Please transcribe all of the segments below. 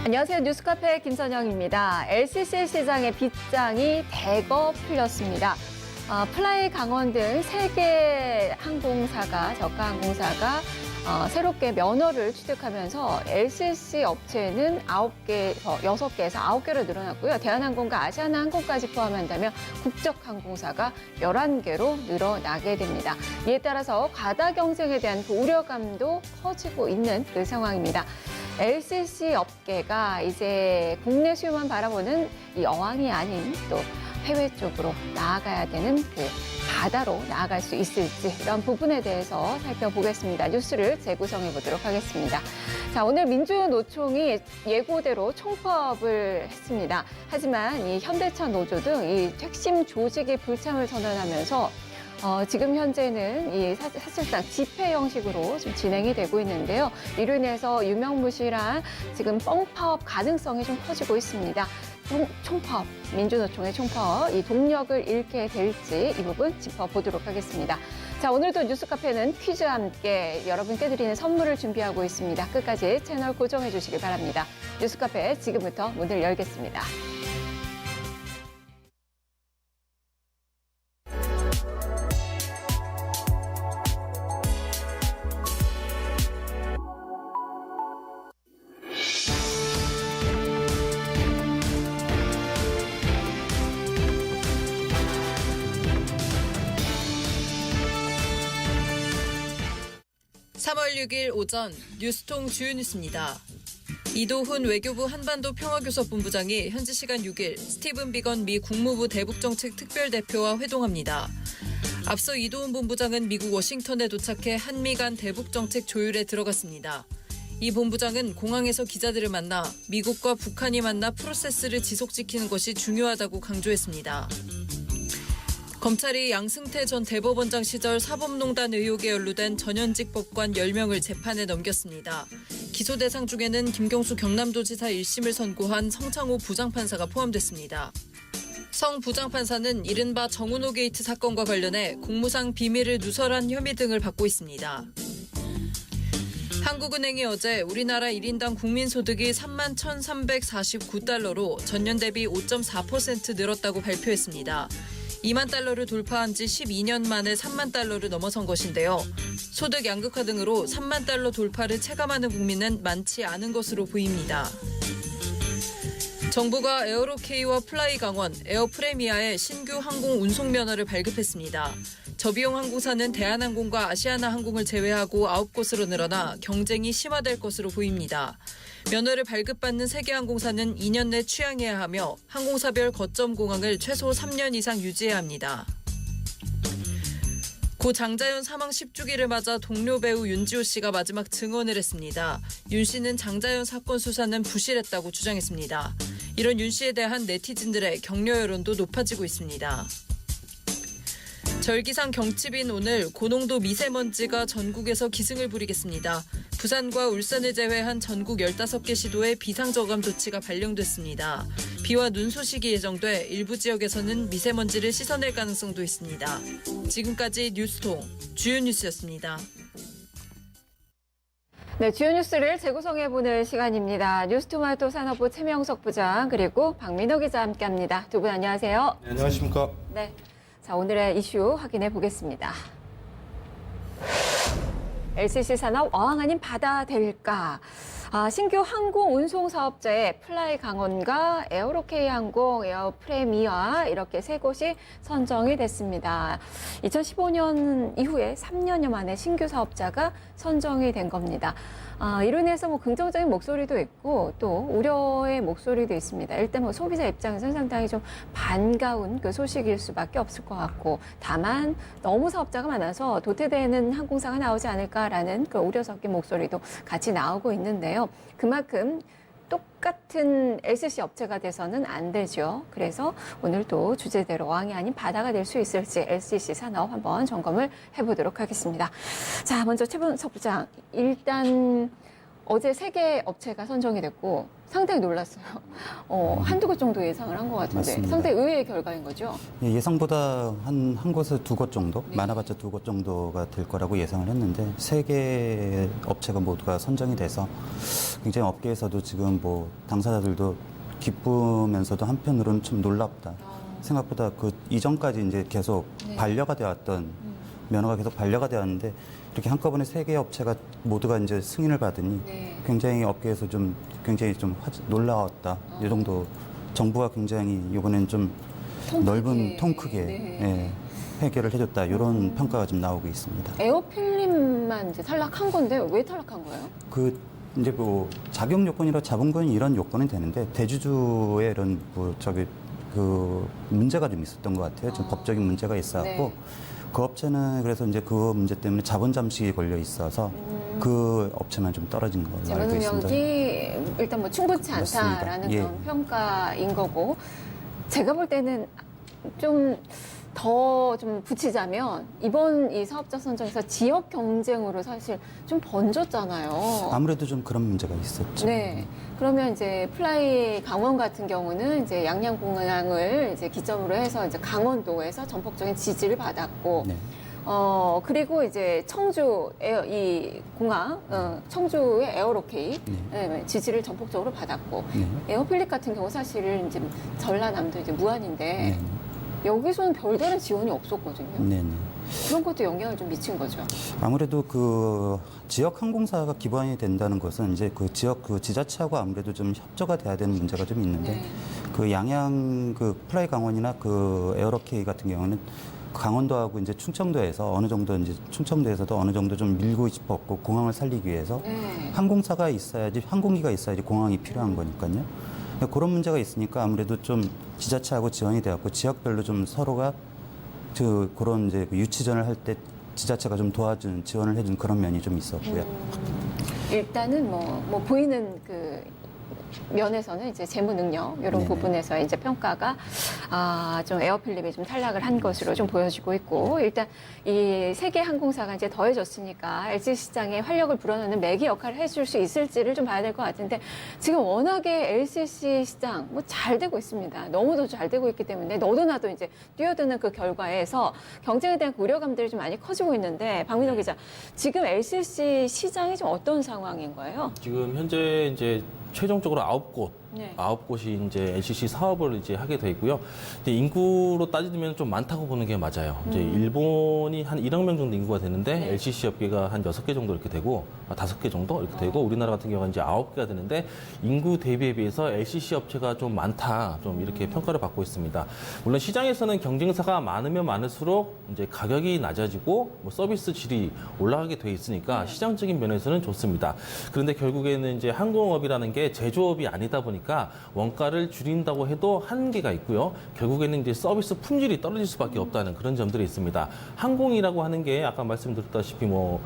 안녕하세요. 뉴스카페 김선영입니다. LCC 시장의 빗장이 대거 풀렸습니다. 플라이 강원 등 3개 항공사가, 저가 항공사가 새롭게 면허를 취득하면서 LCC 업체는 6개에서 9개로 늘어났고요. 대한항공과 아시아나항공까지 포함한다면 국적 항공사가 11개로 늘어나게 됩니다. 이에 따라서 과다 경쟁에 대한 그 우려감도 커지고 있는 그 상황입니다. LCC 업계가 이제 국내 수요만 바라보는 이 어항이 아닌 또 해외 쪽으로 나아가야 되는 그 바다로 나아갈 수 있을지 이런 부분에 대해서 살펴보겠습니다. 뉴스를 재구성해 보도록 하겠습니다. 자, 오늘 민주노총이 예고대로 총파업을 했습니다. 하지만 이 현대차 노조 등 이 핵심 조직이 불참을 선언하면서 지금 현재는 이 사실상 집회 형식으로 좀 진행이 되고 있는데요. 이로 인해서 유명무실한 지금 뻥파업 가능성이 좀 커지고 있습니다. 총파업, 민주노총의 총파업, 이 동력을 잃게 될지 이 부분 짚어보도록 하겠습니다. 자, 오늘도 뉴스카페는 퀴즈와 함께 여러분께 드리는 선물을 준비하고 있습니다. 끝까지 채널 고정해 주시기 바랍니다. 뉴스카페 지금부터 문을 열겠습니다. (3월 6일) 오전 뉴스통 주요 뉴스입니다. 이도훈 외교부 한반도 평화교섭본부장이 현지 시간 6일 스티븐 비건 미 국무부 대북정책 특별대표와 회동합니다. 앞서 이도훈 본부장은 미국 워싱턴에 도착해 한미 간 대북정책 조율에 들어갔습니다. 이 본부장은 공항에서 기자들을 만나 미국과 북한이 만나 프로세스를 지속시키는 것이 중요하다고 강조했습니다. 검찰이 양승태 전 대법원장 시절 사법농단 의혹에 연루된 전현직 법관 10명을 재판에 넘겼습니다. 기소 대상 중에는 김경수 경남도지사 1심을 선고한 성창호 부장판사가 포함됐습니다. 성 부장판사는 이른바 정은호 게이트 사건과 관련해 공무상 비밀을 누설한 혐의 등을 받고 있습니다. 한국은행이 어제 우리나라 1인당 국민소득이 3만 1,349달러로 전년 대비 5.4% 늘었다고 발표했습니다. 2만 달러를 돌파한 지 12년 만에 3만 달러를 넘어선 것인데요. 소득 양극화 등으로 3만 달러 돌파를 체감하는 국민은 많지 않은 것으로 보입니다. 정부가 에어로케이와 플라이 강원, 에어프레미아의 신규 항공 운송 면허를 발급했습니다. 저비용 항공사는 대한항공과 아시아나항공을 제외하고 9곳으로 늘어나 경쟁이 심화될 것으로 보입니다. 면허를 발급받는 세계항공사는 2년 내 취항해야 하며 항공사별 거점 공항을 최소 3년 이상 유지해야 합니다. 고 장자연 사망 10주기를 맞아 동료 배우 윤지호 씨가 마지막 증언을 했습니다. 윤 씨는 장자연 사건 수사는 부실했다고 주장했습니다. 이런 윤 씨에 대한 네티즌들의 격려 여론도 높아지고 있습니다. 절기상 경칩인 오늘 고농도 미세먼지가 전국에서 기승을 부리겠습니다. 부산과 울산을 제외한 전국 15개 시도에 비상저감 조치가 발령됐습니다. 비와 눈 소식이 예정돼 일부 지역에서는 미세먼지를 씻어낼 가능성도 있습니다. 지금까지 뉴스통 주요 뉴스였습니다. 네, 주요 뉴스를 재구성해보는 시간입니다. 뉴스토마토 산업부 최명석 부장 그리고 박민호 기자 함께합니다. 두 분 안녕하세요. 네, 안녕하십니까. 네, 자 오늘의 이슈 확인해 보겠습니다. LCC 산업 어항 아닌 바다 될까? 신규 항공 운송 사업자의 플라이 강원과 에어로케이 항공, 에어프레미아 이렇게 3곳이 선정이 됐습니다. 2015년 이후에 3년여 만에 신규 사업자가 선정이 된 겁니다. 이로 인해서 긍정적인 목소리도 있고 또 우려의 목소리도 있습니다. 일단 소비자 입장에서는 상당히 좀 반가운 그 소식일 수밖에 없을 것 같고, 다만 너무 사업자가 많아서 도태되는 항공사가 나오지 않을까라는 그 우려 섞인 목소리도 같이 나오고 있는데요. 그만큼 똑같은 LCC 업체가 돼서는 안 되죠. 그래서 오늘 또 주제대로 어항이 아닌 바다가 될 수 있을지 LCC 산업 한번 점검을 해보도록 하겠습니다. 자, 먼저 최명석 부장, 일단 어제 3개 업체가 선정이 됐고 상당히 놀랐어요. 한두 곳 정도 예상을 한 것 같은데 맞습니다. 상당히 의외의 결과인 거죠. 예, 예상보다 한 곳에 2곳 정도, 네. 많아봤자 2곳 정도가 될 거라고 예상을 했는데 3개 업체가 모두가 선정이 돼서 굉장히 업계에서도 지금 뭐 당사자들도 기쁘면서도 한편으로는 좀 놀랍다. 생각보다 그 이전까지 이제 계속 네. 반려가 되었던 면허가 계속 반려가 되었는데 이렇게 한꺼번에 3개 업체가 모두가 이제 승인을 받으니 네. 굉장히 업계에서 좀 굉장히 좀 놀라웠다. 이 정도 정부가 굉장히 이번엔 좀 넓은 통 크게 네. 예, 해결을 해줬다. 이런 평가가 좀 나오고 있습니다. 에어필름만 이제 탈락한 건데 왜 탈락한 거예요? 그 이제 뭐 자격 요건이라 자본권 이런 요건은 되는데 대주주의 이런 뭐 저기 그 문제가 좀 있었던 것 같아요. 좀 법적인 문제가 있어갖고 네. 그 업체는 그래서 이제 그 문제 때문에 자본 잠식이 걸려 있어서 그 업체만 좀 떨어진 걸로 재무 알고 있습니다. 능력이 일단 뭐 충분치 그렇습니다. 않다라는 예. 그런 평가인 거고 제가 볼 때는 좀 더 좀 붙이자면 이번 이 사업자 선정에서 지역 경쟁으로 사실 좀 번졌잖아요. 아무래도 좀 그런 문제가 있었죠. 네. 그러면 이제 플라이 강원 같은 경우는 이제 양양공항을 이제 기점으로 해서 이제 강원도에서 전폭적인 지지를 받았고, 네. 그리고 이제 청주 이 공항, 청주의 에어로케이 네, 지지를 전폭적으로 받았고, 네. 에어필립 같은 경우 사실은 이제 전라남도 이제 무안인데, 네. 여기서는 별다른 지원이 없었거든요. 네. 네. 그런 것도 영향을 좀 미친 거죠. 아무래도 그 지역 항공사가 기반이 된다는 것은 이제 그 지역 그 지자체하고 아무래도 좀 협조가 돼야 되는 문제가 좀 있는데 네. 그 양양 그 플라이 강원이나 그 에어로케이 같은 경우는 강원도하고 이제 충청도에서 어느 정도 이제 충청도에서도 어느 정도 좀 밀고 싶었고 공항을 살리기 위해서 네. 항공사가 있어야지 항공기가 있어야지 공항이 필요한 거니까요. 그런 문제가 있으니까 아무래도 좀 지자체하고 지원이 되었고 지역별로 좀 서로가 그런 이제 유치전을 할 때 지자체가 좀 도와준 지원을 해준 그런 면이 좀 있었고요. 일단은 뭐 보이는 그 면에서는 이제 재무 능력 이런 네네. 부분에서 이제 평가가 좀 에어필립이 좀 탈락을 한 것으로 좀 보여지고 있고 일단 이 세계 항공사가 이제 더해졌으니까 LCC 시장에 활력을 불어넣는 매개 역할을 해줄 수 있을지를 좀 봐야 될 것 같은데 지금 워낙에 LCC 시장 뭐 잘 되고 있습니다. 너무도 잘 되고 있기 때문에 너도 나도 이제 뛰어드는 그 결과에서 경쟁에 대한 우려감들이 좀 많이 커지고 있는데 박민호 기자 지금 LCC 시장이 좀 어떤 상황인 거예요? 지금 현재 이제 최종적으로 9곳, 네. 9곳이 이제 LCC 사업을 이제 하게 돼 있고요. 근데 인구로 따지면 좀 많다고 보는 게 맞아요. 이제 일본이 한 1억 명 정도 인구가 되는데 네. LCC 업계가 한 6개 정도 이렇게 되고, 5개 정도 이렇게 되고, 우리나라 같은 경우는 이제 9개가 되는데 인구 대비에 비해서 LCC 업체가 좀 많다, 좀 이렇게 평가를 받고 있습니다. 물론 시장에서는 경쟁사가 많으면 많을수록 이제 가격이 낮아지고 뭐 서비스 질이 올라가게 돼 있으니까 시장적인 면에서는 좋습니다. 그런데 결국에는 이제 항공업이라는 게 제조업이 아니다 보니까 원가를 줄인다고 해도 한계가 있고요. 결국에는 이제 서비스 품질이 떨어질 수밖에 없다는 그런 점들이 있습니다. 항공이라고 하는 게 아까 말씀드렸다시피 뭐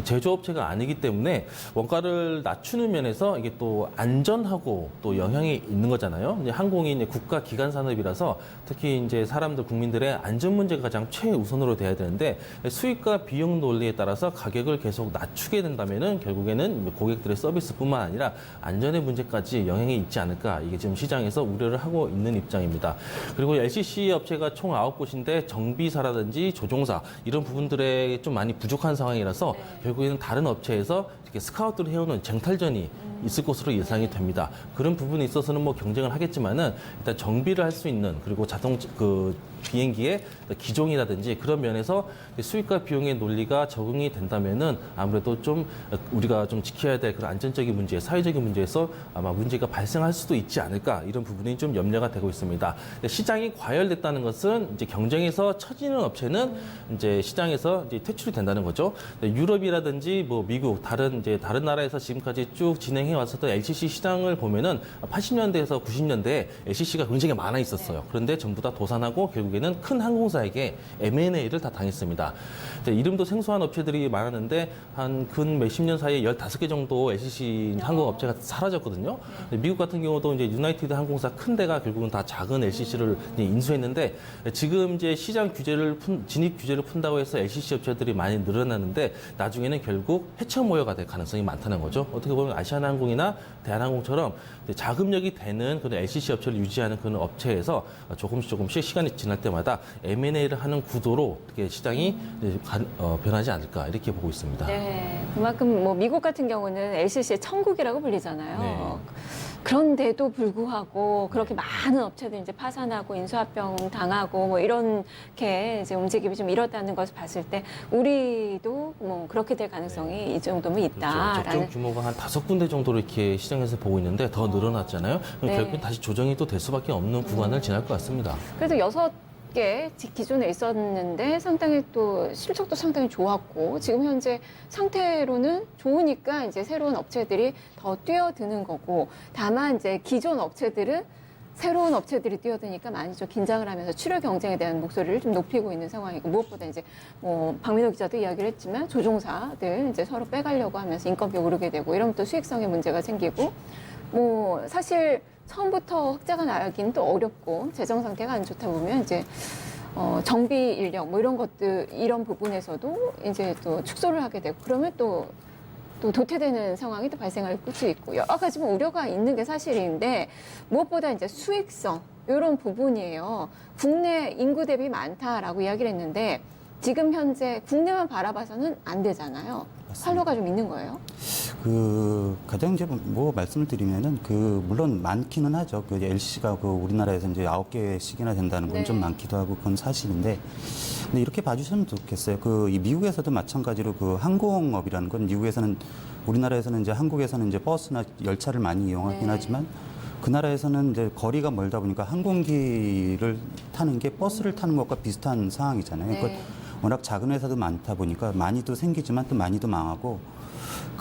제조업체가 아니기 때문에 원가를 낮추는 면에서 이게 또 안전하고 또 영향이 있는 거잖아요. 이제 항공이 이제 국가 기관 산업이라서 특히 이제 사람들 국민들의 안전 문제가 가장 최우선으로 돼야 되는데 수익과 비용 논리에 따라서 가격을 계속 낮추게 된다면은 결국에는 고객들의 서비스뿐만 아니라 안전의 문제까지 영향이 있지 않을까 이게 지금 시장에서 우려를 하고 있는 입장입니다. 그리고 LCC 업체가 총 9곳인데 정비사라든지 조종사 이런 부분들에 좀 많이 부족한 상황이라서 결국에는 다른 업체에서 이렇게 스카우트를 해오는 쟁탈전이 있을 것으로 예상이 됩니다. 그런 부분에 있어서는 뭐 경쟁을 하겠지만은 일단 정비를 할 수 있는 그리고 자동 비행기의 기종이라든지 그런 면에서 수익과 비용의 논리가 적응이 된다면은 아무래도 좀 우리가 좀 지켜야 될 그런 안전적인 문제, 사회적인 문제에서 아마 문제가 발생할 수도 있지 않을까 이런 부분이 좀 염려가 되고 있습니다. 시장이 과열됐다는 것은 이제 경쟁에서 처지는 업체는 이제 시장에서 이제 퇴출이 된다는 거죠. 유럽이라든지 뭐 미국 다른 나라에서 지금까지 쭉 진행해 왔었던 LCC 시장을 보면은 80년대에서 90년대에 LCC가 굉장히 많아 있었어요. 그런데 전부 다 도산하고 결국에 결국에는 큰 항공사에게 M&A를 다 당했습니다. 이름도 생소한 업체들이 많았는데 한 근 몇십 년 사이에 15개 정도 LCC 항공업체가 사라졌거든요. 미국 같은 경우도 이제 유나이티드 항공사 큰 데가 결국은 다 작은 LCC를 인수했는데 지금 이제 시장 규제를 진입 규제를 푼다고 해서 LCC 업체들이 많이 늘어나는데 나중에는 결국 해처 모여가 될 가능성이 많다는 거죠. 어떻게 보면 아시아나항공이나 대한항공처럼 자금력이 되는 그런 LCC 업체를 유지하는 그런 업체에서 조금씩 시간이 지날 때마다 M&A를 하는 구도로 이렇게 시장이 변하지 않을까 이렇게 보고 있습니다. 네, 그만큼 뭐 미국 같은 경우는 LCC의 천국이라고 불리잖아요. 네. 그런데도 불구하고 그렇게 많은 업체들이 이제 파산하고 인수합병 당하고 뭐 이렇게 이제 움직임이 좀 이렇다는 것을 봤을 때 우리도 뭐 그렇게 될 가능성이 이 정도면 그렇죠. 있다라는. 적정 규모가 한 5군데 정도로 이렇게 시장에서 보고 있는데 더 늘어났잖아요. 그럼 네. 결국엔 다시 조정이 또 될 수밖에 없는 구간을 지날 것 같습니다. 그래도 6개 기존에 있었는데 상당히 또 실적도 상당히 좋았고 지금 현재 상태로는 좋으니까 이제 새로운 업체들이 더 뛰어드는 거고 다만 이제 기존 업체들은 새로운 업체들이 뛰어드니까 많이 좀 긴장을 하면서 출혈 경쟁에 대한 목소리를 좀 높이고 있는 상황이고 무엇보다 이제 뭐 박민호 기자도 이야기를 했지만 조종사들 이제 서로 빼가려고 하면서 인건비 오르게 되고 이러면 또 수익성에 문제가 생기고 뭐 사실 처음부터 흑자가 나기는 또 어렵고 재정 상태가 안 좋다 보면 이제 정비 인력 뭐 이런 것들 이런 부분에서도 이제 또 축소를 하게 되고 그러면 또 도태되는 상황이 또 발생할 수 있고 여러 가지 뭐 우려가 있는 게 사실인데 무엇보다 이제 수익성 이런 부분이에요. 국내 인구 대비 많다라고 이야기를 했는데 지금 현재 국내만 바라봐서는 안 되잖아요. 활로가 좀 있는 거예요. 가장 이제 뭐 말씀을 드리면은 물론 많기는 하죠. LCC가 우리나라에서 이제 9개씩이나 된다는 건 좀 네. 많기도 하고 그건 사실인데. 근데 이렇게 봐주시면 좋겠어요. 이 미국에서도 마찬가지로 항공업이라는 건 미국에서는 우리나라에서는 이제 한국에서는 이제 버스나 열차를 많이 이용하긴 네. 하지만 그 나라에서는 이제 거리가 멀다 보니까 항공기를 타는 게 버스를 타는 것과 비슷한 상황이잖아요. 네. 그러니까 워낙 작은 회사도 많다 보니까 많이도 생기지만 또 많이도 망하고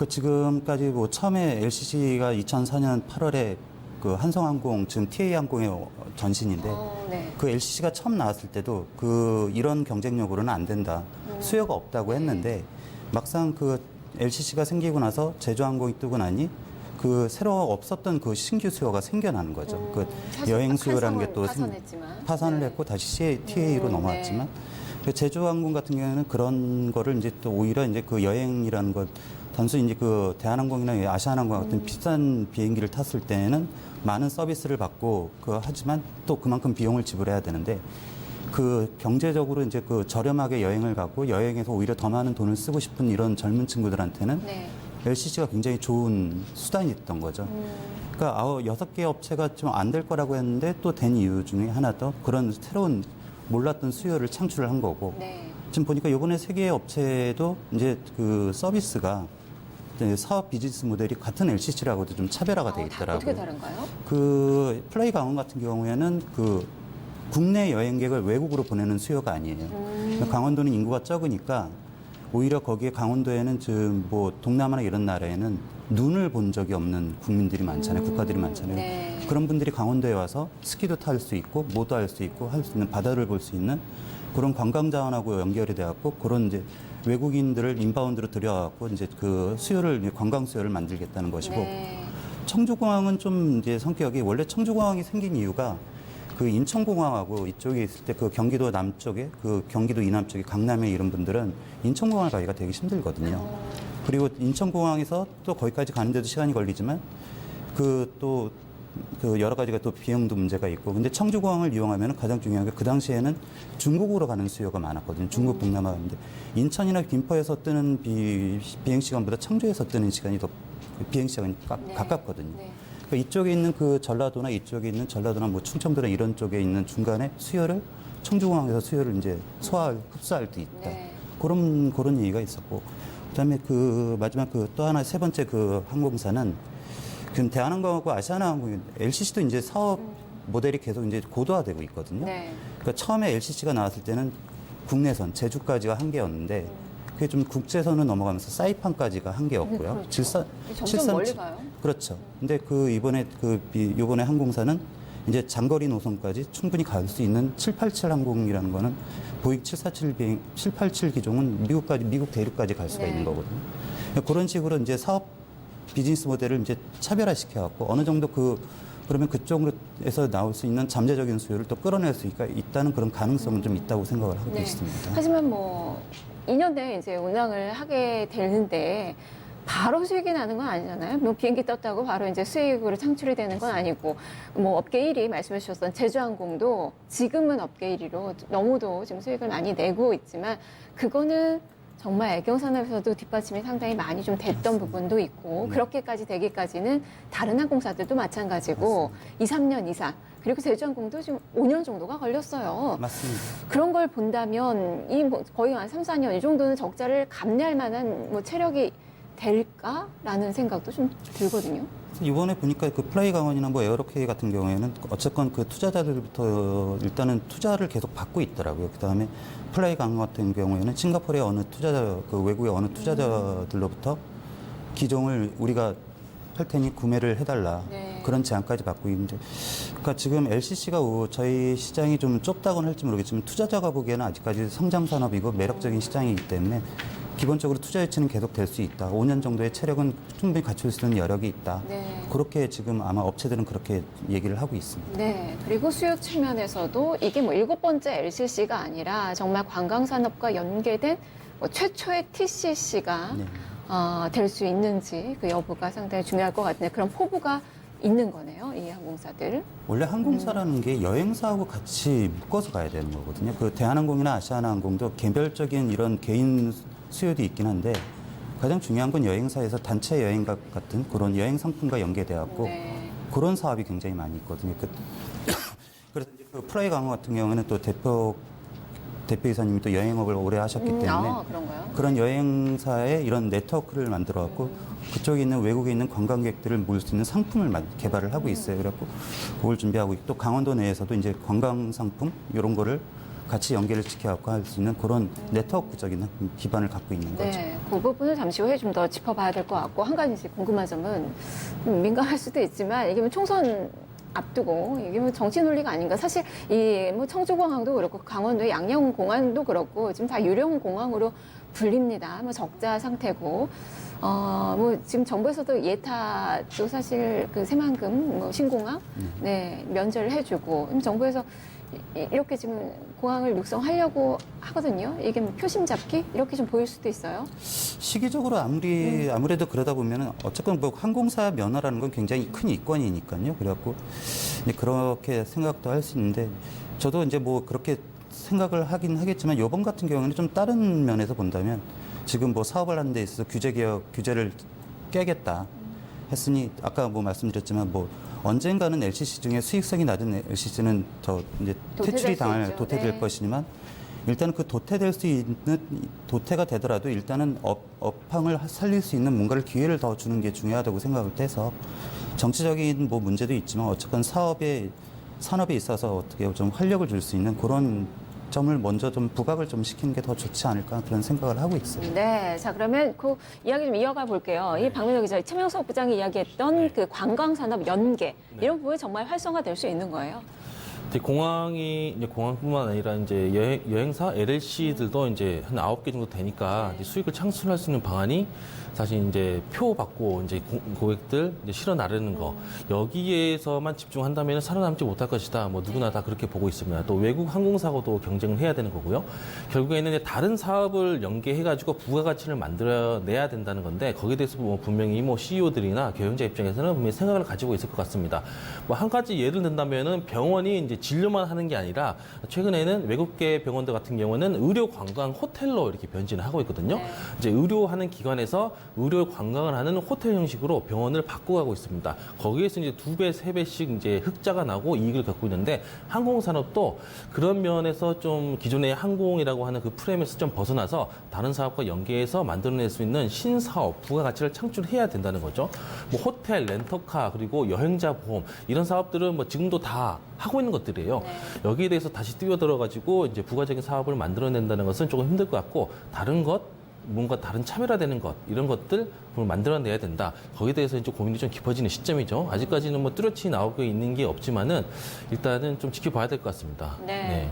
지금까지 뭐 처음에 LCC가 2004년 8월에 한성항공 지금 TA항공의 전신인데 네. LCC가 처음 나왔을 때도 이런 경쟁력으로는 안 된다. 수요가 없다고 했는데 막상 LCC가 생기고 나서 제주항공이 뜨고 나니 새로 없었던 신규 수요가 생겨나는 거죠. 여행 수요라는 게 또 파산을 네. 했고 다시 TA로 넘어왔지만 제주항공 같은 경우에는 그런 거를 이제 또 오히려 이제 여행이라는 것 단순히 이제 대한항공이나 아시아나항공 같은 비싼 비행기를 탔을 때는 많은 서비스를 받고 하지만 또 그만큼 비용을 지불해야 되는데 경제적으로 이제 저렴하게 여행을 가고 여행에서 오히려 더 많은 돈을 쓰고 싶은 이런 젊은 친구들한테는 네. LCC가 굉장히 좋은 수단이 됐던 거죠. 그러니까 6개 업체가 좀 안 될 거라고 했는데 또 된 이유 중에 하나 더 그런 새로운 몰랐던 수요를 창출을 한 거고 네. 지금 보니까 이번에 3개의 업체도 이제 사비스가 이제 사업 비즈니스 모델이 같은 LCC라고도 좀 차별화가 돼 있더라고요. 어떻게 다른가요? 플라이 강원 같은 경우에는 국내 여행객을 외국으로 보내는 수요가 아니에요. 강원도는 인구가 적으니까 오히려 거기에 강원도에는 지금 뭐 동남아나 이런 나라에는 눈을 본 적이 없는 국민들이 많잖아요. 국가들이 많잖아요. 네. 그런 분들이 강원도에 와서 스키도 탈 수 있고 모도 할 수 있고 할 수 있는 바다를 볼 수 있는 그런 관광 자원하고 연결이 돼 갖고 그런 이제 외국인들을 인바운드로 들여갖고 이제 수요를 관광 수요를 만들겠다는 것이고 네. 청주공항은 좀 이제 성격이 원래 청주공항이 생긴 이유가 인천공항하고 이쪽에 있을 때 경기도 남쪽에 경기도 이남 쪽에 강남에 이런 분들은 인천공항을 가기가 되게 힘들거든요. 그리고 인천공항에서 또 거기까지 가는데도 시간이 걸리지만 또 여러 가지가 또 비용도 문제가 있고 근데 청주공항을 이용하면 가장 중요한 게 그 당시에는 중국으로 가는 수요가 많았거든요. 중국 동남아 근데 인천이나 김포에서 뜨는 비행 시간보다 청주에서 뜨는 시간이 더 비행 시간이 네. 가깝거든요. 네. 그러니까 이쪽에 있는 전라도나 이쪽에 있는 전라도나 뭐 충청도나 이런 쪽에 있는 중간에 수요를 청주공항에서 수요를 이제 흡수할 수 있다. 네. 그런 얘기가 있었고 그다음에 마지막 또 하나 세 번째 항공사는 대한항공하고 아시아나항공, LCC도 이제 사업 모델이 계속 이제 고도화되고 있거든요. 네. 그러니까 처음에 LCC가 나왔을 때는 국내선 제주까지가 한 개였는데 그게 좀 국제선을 넘어가면서 사이판까지가 한 개였고요. 그렇죠. 점점 멀리 가요. 그렇죠. 근데 이번에 항공사는 이제 장거리 노선까지 충분히 갈 수 있는 787 항공이라는 거는 보잉 787 기종은 미국 대륙까지 갈 수가 네. 있는 거거든요. 그런 식으로 이제 사업 비즈니스 모델을 이제 차별화시켜 갖고 어느 정도 그러면 그쪽에서 나올 수 있는 잠재적인 수요를 또 끌어낼 수 있다는 그런 가능성은 좀 있다고 생각을 하고 네. 있습니다. 하지만 뭐 2년 내에 이제 운항을 하게 되는데 바로 수익이 나는 건 아니잖아요. 뭐 비행기 떴다고 바로 이제 수익으로 창출이 되는 건 아니고 뭐 업계 1위 말씀해 주셨던 제주항공도 지금은 업계 1위로 너무도 지금 수익을 많이 내고 있지만 그거는 정말 애경산업에서도 뒷받침이 상당히 많이 좀 됐던 부분도 있고 그렇게까지 되기까지는 다른 항공사들도 마찬가지고 2, 3년 이상 그리고 제주항공도 지금 5년 정도가 걸렸어요. 맞습니다. 그런 걸 본다면 이 뭐 거의 한 3, 4년 이 정도는 적자를 감내할 만한 뭐 체력이 될까라는 생각도 좀 들거든요. 이번에 보니까 그 플라이 강원이나 뭐 에어로케이 같은 경우에는 어쨌건 그 투자자들부터 일단은 투자를 계속 받고 있더라고요. 그 다음에 플라이 강원 같은 경우에는 싱가포르의 어느 투자자, 그 외국의 어느 투자자들로부터 기종을 우리가 할 테니 구매를 해달라. 네. 그런 제안까지 받고 있는데. 그러니까 지금 LCC가 저희 시장이 좀 좁다고는 할지 모르겠지만 투자자가 보기에는 아직까지 성장 산업이고 매력적인 시장이기 때문에 기본적으로 투자 유치는 계속 될 수 있다. 5년 정도의 체력은 충분히 갖출 수 있는 여력이 있다. 네. 그렇게 지금 아마 업체들은 그렇게 얘기를 하고 있습니다. 네. 그리고 수요 측면에서도 이게 뭐 7번째 LCC가 아니라 정말 관광산업과 연계된 뭐 최초의 TCC가 네. 될 수 있는지 그 여부가 상당히 중요할 것 같은데 그런 포부가 있는 거네요. 이 항공사들. 원래 항공사라는 게 여행사하고 같이 묶어서 가야 되는 거거든요. 그 대한항공이나 아시아나항공도 개별적인 이런 개인 수요도 있긴 한데 가장 중요한 건 여행사에서 단체 여행과 같은 그런 여행 상품과 연계돼갖고 네. 그런 사업이 굉장히 많이 있거든요. 그래서 이제 그 프라이 강원 같은 경우에는 또 대표이사님이 또 여행업을 오래 하셨기 때문에 그런가요? 그런 여행사의 이런 네트워크를 만들어갖고 그쪽에 있는 외국에 있는 관광객들을 모을 수 있는 상품을 개발을 하고 있어요. 그래갖고 그걸 준비하고 있고 또 강원도 내에서도 이제 관광 상품 이런 거를 같이 연계를 시켜갖고 할 수 있는 그런 네트워크적인 기반을 갖고 있는 거죠. 네, 그 부분을 잠시 후에 좀 더 짚어봐야 될 것 같고 한 가지 궁금한 점은 민감할 수도 있지만 이게 뭐 총선 앞두고 이게 뭐 정치 논리가 아닌가. 사실 이 뭐 청주공항도 그렇고 강원도의 양양공항도 그렇고 지금 다 유령 공항으로 불립니다. 뭐 적자 상태고. 뭐 지금 정부에서도 예타도 사실 그 새만금 뭐 신공항 네 면제를 해주고 정부에서 이렇게 지금 공항을 육성하려고 하거든요. 이게 뭐 표심 잡기 이렇게 좀 보일 수도 있어요. 시기적으로 아무래도 그러다 보면은 어쨌건 뭐 항공사 면허라는 건 굉장히 큰 이권이니까요. 그래갖고 이제 그렇게 생각도 할 수 있는데 저도 이제 뭐 그렇게 생각을 하긴 하겠지만 이번 같은 경우는 좀 다른 면에서 본다면 지금 뭐 사업을 하는 데 있어서 규제를 깨겠다 했으니 아까 뭐 말씀드렸지만 뭐 언젠가는 LCC 중에 수익성이 낮은 LCC는 더 이제 도태될 네. 것이지만 일단은 그 도태가 되더라도 일단은 업황을 살릴 수 있는 뭔가를 기회를 더 주는 게 중요하다고 생각을 해서 정치적인 뭐 문제도 있지만 어쨌건 산업에 있어서 어떻게 좀 활력을 줄 수 있는 그런 점을 먼저 좀 부각을 좀 시키는 게 더 좋지 않을까 그런 생각을 하고 있어요. 네, 자 그러면 그 이야기 좀 이어가 볼게요. 이 박민호 기자, 최명석 부장이 이야기했던 그 관광산업 연계 이런 부분이 정말 활성화될 수 있는 거예요. 공항이 이제 공항뿐만 아니라 이제 여행사 LLC들도 이제 한 9개 정도 되니까 이제 수익을 창출할 수 있는 방안이 사실 이제 표 받고 이제 고객들 이제 실어 나르는 거 여기에서만 집중한다면 살아남지 못할 것이다. 뭐 누구나 다 그렇게 보고 있습니다. 또 외국 항공사하고도 경쟁을 해야 되는 거고요. 결국에는 이제 다른 사업을 연계해가지고 부가가치를 만들어내야 된다는 건데 거기에 대해서 뭐 분명히 뭐 CEO들이나 경영자 입장에서는 분명히 생각을 가지고 있을 것 같습니다. 뭐 한 가지 예를 든다면은 병원이 이제 진료만 하는 게 아니라 최근에는 외국계 병원들 같은 경우는 의료 관광 호텔로 이렇게 변진을 하고 있거든요. 네. 이제 의료하는 기관에서 의료 관광을 하는 호텔 형식으로 병원을 바꿔가고 있습니다. 거기에서 이제 2배, 3배씩 이제 흑자가 나고 이익을 갖고 있는데 항공산업도 그런 면에서 좀 기존의 항공이라고 하는 그 프레임에서 좀 벗어나서 다른 사업과 연계해서 만들어낼 수 있는 신사업, 부가가치를 창출해야 된다는 거죠. 뭐 호텔, 렌터카, 그리고 여행자 보험 이런 사업들은 뭐 지금도 다 하고 있는 것들이에요. 네. 여기에 대해서 다시 뛰어들어가지고 이제 부가적인 사업을 만들어낸다는 것은 조금 힘들 것 같고 다른 것 뭔가 다른 차별화되는 것 이런 것들 만들어내야 된다. 거기에 대해서 이제 고민이 좀 깊어지는 시점이죠. 아직까지는 뭐 뚜렷이 나오고 있는 게 없지만은 일단은 좀 지켜봐야 될 것 같습니다. 네.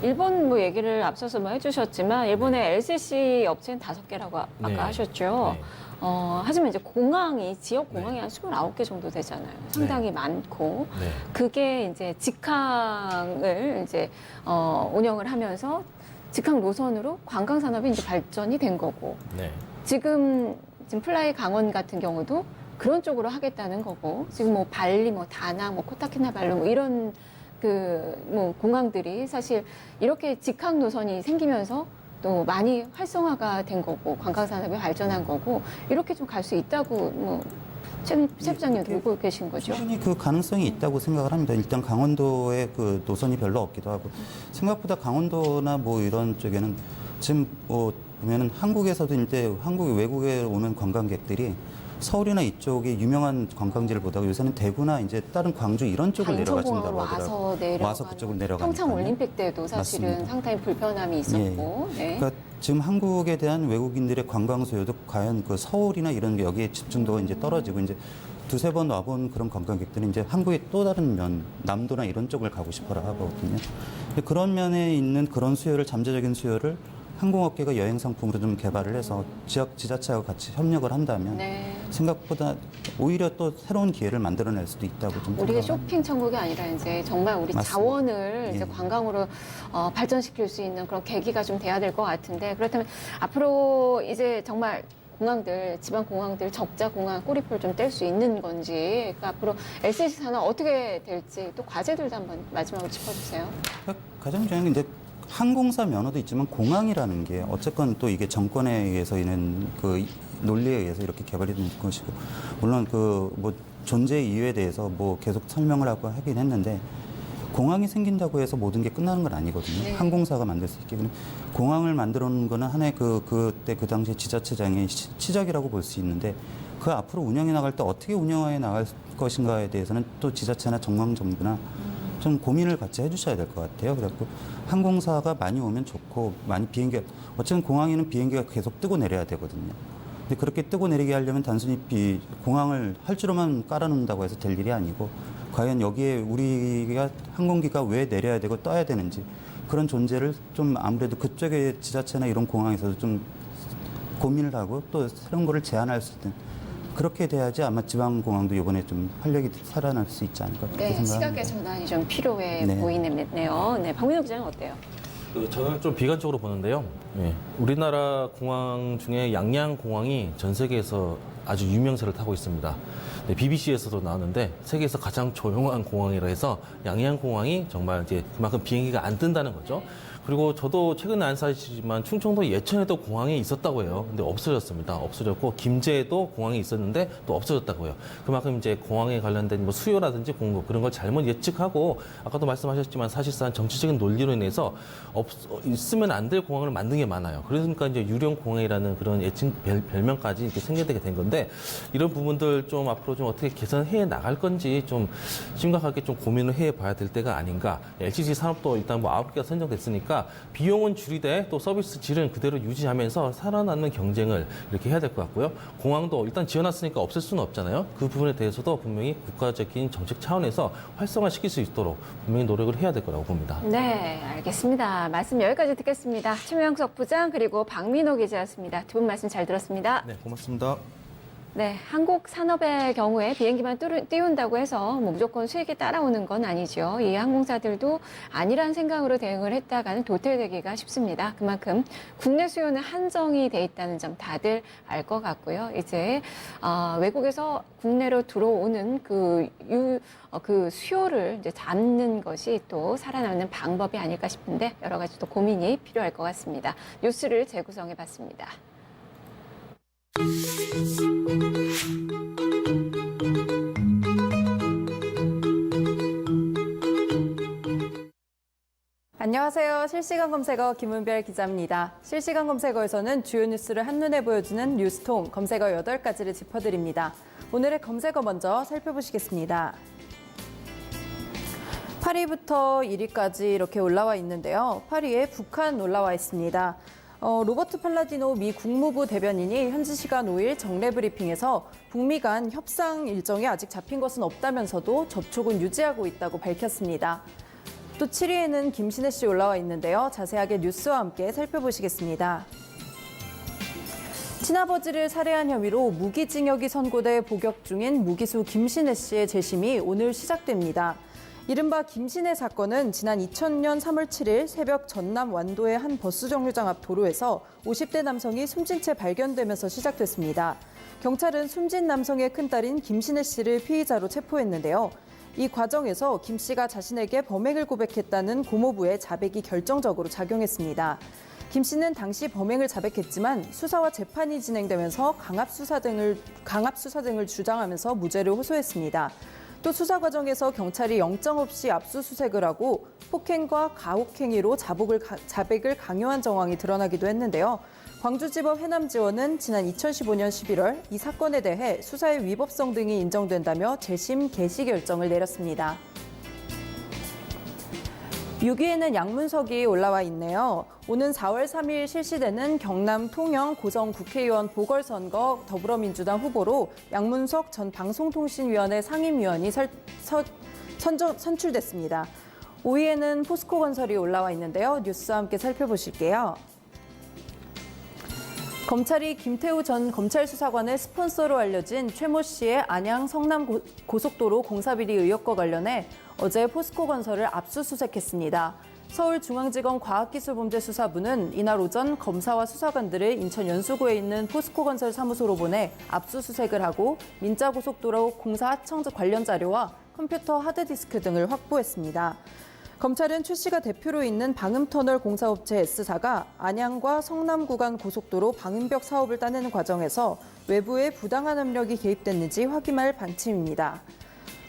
일본 뭐 얘기를 앞서서 뭐 해주셨지만 일본의 LCC 업체는 5개라고 아까 네. 하셨죠. 네. 하지만 이제 공항이 지역 공항이 한 29개 정도 되잖아요. 상당히 많고 네. 그게 이제 직항을 이제 운영을 하면서 직항 노선으로 관광 산업이 이제 발전이 된 거고 네. 지금 플라이 강원 같은 경우도 그런 쪽으로 하겠다는 거고 지금 뭐 발리, 뭐 다낭, 뭐 코타키나발루 뭐 이런 뭐 공항들이 사실 이렇게 직항 노선이 생기면서 또 많이 활성화가 된 거고 관광 산업이 발전한 거고 이렇게 좀 갈 수 있다고 뭐 최 부장님도 보고 계신 거죠. 충분히 그 가능성이 있다고 생각을 합니다. 일단 강원도에 그 노선이 별로 없기도 하고 생각보다 강원도나 뭐 이런 쪽에는 지금 뭐 보면은 한국에서도 이제 외국에 오는 관광객들이 서울이나 이쪽이 유명한 관광지를 보다가 요새는 대구나 이제 다른 광주 이런 쪽을 내려가신다고 하더라고요. 와서 그쪽을 내려가니까. 평창 올림픽 때도 사실은 맞습니다. 상당히 불편함이 있었고. 예. 네. 그러니까 지금 한국에 대한 외국인들의 관광 수요도 과연 그 서울이나 이런 게 여기에 집중도가 이제 떨어지고 이제 두세 번 와본 그런 관광객들은 이제 한국의 또 다른 면, 남도나 이런 쪽을 가고 싶어라 하거든요. 근데 그런 면에 있는 그런 수요를, 잠재적인 수요를 항공업계가 여행 상품으로 좀 개발을 해서 지역 지자체하고 같이 협력을 한다면 네. 생각보다 오히려 또 새로운 기회를 만들어낼 수도 있다고 좀 우리가 생각합니다. 쇼핑 천국이 아니라 이제 정말 우리 맞습니다. 자원을 이제 예. 관광으로 발전시킬 수 있는 그런 계기가 좀 돼야 될 것 같은데 그렇다면 앞으로 이제 정말 공항들, 지방 공항들 적자 공항 꼬리표를 좀 뗄 수 있는 건지 그러니까 앞으로 LCC 산업 어떻게 될지 또 과제들도 한번 마지막으로 짚어주세요. 가장 중요한 게 이제 항공사 면허도 있지만 공항이라는 게 어쨌건 또 이게 정권에 의해서 있는 그 논리에 의해서 이렇게 개발이 된 것이고 물론 그 뭐 존재 이유에 대해서 뭐 계속 설명을 하고 하긴 했는데 공항이 생긴다고 해서 모든 게 끝나는 건 아니거든요. 네. 항공사가 만들 수 있게. 공항을 만들어 놓은 거는 하나의 그때 그 당시 지자체장의 시작이라고 볼 수 있는데 그 앞으로 운영해 나갈 때 어떻게 운영해 나갈 것인가에 대해서는 또 지자체나 정부나 좀 고민을 같이 해주셔야 될 것 같아요. 그래갖고 항공사가 많이 오면 좋고 많이 어쨌든 공항에는 비행기가 계속 뜨고 내려야 되거든요. 근데 그렇게 뜨고 내리게 하려면 단순히 공항을 활주로만 깔아놓는다고 해서 될 일이 아니고 과연 여기에 우리가 항공기가 왜 내려야 되고 떠야 되는지 그런 존재를 좀 아무래도 그쪽의 지자체나 이런 공항에서도 좀 고민을 하고 또 새로운 거를 제안할 수 있는 그렇게 돼야지 아마 지방공항도 이번에 좀 활력이 살아날 수 있지 않을까 그렇게 네, 생각합니다. 시각의 전환이 좀 필요해 네. 보이네요. 네, 박민호 기자는 어때요? 저는 좀 비관적으로 보는데요. 예, 우리나라 공항 중에 양양 공항이 전 세계에서 아주 유명세를 타고 있습니다. 네, BBC에서도 나왔는데 세계에서 가장 조용한 공항이라 해서 양양 공항이 정말 이제 그만큼 비행기가 안 뜬다는 거죠. 그리고 저도 최근에 안 사시지만 충청도 예천에도 공항이 있었다고 해요. 근데 없어졌습니다. 없어졌고 김제에도 공항이 있었는데 또 없어졌다고요. 그만큼 이제 공항에 관련된 뭐 수요라든지 공급 그런 걸 잘못 예측하고 아까도 말씀하셨지만 사실상 정치적인 논리로 인해서 있으면 안 될 공항을 만든 게 많아요. 그러니까 이제 유령 공항이라는 그런 예칭 별명까지 이렇게 생겨나게 된 건데 이런 부분들 좀 앞으로 좀 어떻게 개선해 나갈 건지 좀 심각하게 좀 고민을 해 봐야 될 때가 아닌가. LCC 산업도 일단 뭐 9개가 선정됐으니까 비용은 줄이되 또 서비스 질은 그대로 유지하면서 살아남는 경쟁을 이렇게 해야 될 것 같고요. 공항도 일단 지어놨으니까 없앨 수는 없잖아요. 그 부분에 대해서도 분명히 국가적인 정책 차원에서 활성화시킬 수 있도록 분명히 노력을 해야 될 거라고 봅니다. 네, 알겠습니다. 말씀 여기까지 듣겠습니다. 최명석 부장 그리고 박민호 기자였습니다. 두 분 말씀 잘 들었습니다. 네, 고맙습니다. 네, 한국 산업의 경우에 비행기만 띄운다고 해서 뭐 무조건 수익이 따라오는 건 아니죠. 이 항공사들도 아니란 생각으로 대응을 했다가는 도태되기가 쉽습니다. 그만큼 국내 수요는 한정이 돼 있다는 점 다들 알 것 같고요. 이제 외국에서 국내로 들어오는 그 수요를 이제 잡는 것이 또 살아남는 방법이 아닐까 싶은데 여러 가지 또 고민이 필요할 것 같습니다. 뉴스를 재구성해 봤습니다. 안녕하세요. 실시간 검색어 김은별 기자입니다. 실시간 검색어에서는 주요 뉴스를 한눈에 보여주는 뉴스통 검색어 8가지를 짚어드립니다. 오늘의 검색어 먼저 살펴보시겠습니다. 8위부터 1위까지 이렇게 올라와 있는데요. 8위에 북한 올라와 있습니다. 로버트 팔라디노 미 국무부 대변인이 현지 시간 5일 정례 브리핑에서 북미 간 협상 일정이 아직 잡힌 것은 없다면서도 접촉은 유지하고 있다고 밝혔습니다. 또 7위에는 김신혜 씨 올라와 있는데요. 자세하게 뉴스와 함께 살펴보시겠습니다. 친아버지를 살해한 혐의로 무기징역이 선고돼 복역 중인 무기수 김신혜 씨의 재심이 오늘 시작됩니다. 이른바 김신혜 사건은 지난 2000년 3월 7일 새벽 전남 완도의 한 버스 정류장 앞 도로에서 50대 남성이 숨진 채 발견되면서 시작됐습니다. 경찰은 숨진 남성의 큰딸인 김신혜 씨를 피의자로 체포했는데요. 이 과정에서 김 씨가 자신에게 범행을 고백했다는 고모부의 자백이 결정적으로 작용했습니다. 김 씨는 당시 범행을 자백했지만 수사와 재판이 진행되면서 강압수사 등을 주장하면서 무죄를 호소했습니다. 또 수사 과정에서 경찰이 영장 없이 압수수색을 하고 폭행과 가혹행위로 자백을 강요한 정황이 드러나기도 했는데요. 광주지법 해남지원은 지난 2015년 11월 이 사건에 대해 수사의 위법성 등이 인정된다며 재심 개시 결정을 내렸습니다. 6위에는 양문석이 올라와 있네요. 오는 4월 3일 실시되는 경남 통영 고성 국회의원 보궐선거 더불어민주당 후보로 양문석 전 방송통신위원회 상임위원이 선출됐습니다. 5위에는 포스코건설이 올라와 있는데요. 뉴스와 함께 살펴보실게요. 검찰이 김태우 전 검찰수사관을 스폰서로 알려진 최모 씨의 안양 성남 고속도로 공사비리 의혹과 관련해 어제 포스코건설을 압수수색했습니다. 서울중앙지검 과학기술범죄수사부는 이날 오전 검사와 수사관들을 인천 연수구에 있는 포스코건설 사무소로 보내 압수수색을 하고 민자고속도로 공사 하청 관련 자료와 컴퓨터 하드디스크 등을 확보했습니다. 검찰은 최 씨가 대표로 있는 방음터널 공사업체 S사가 안양과 성남 구간 고속도로 방음벽 사업을 따내는 과정에서 외부의 부당한 압력이 개입됐는지 확인할 방침입니다.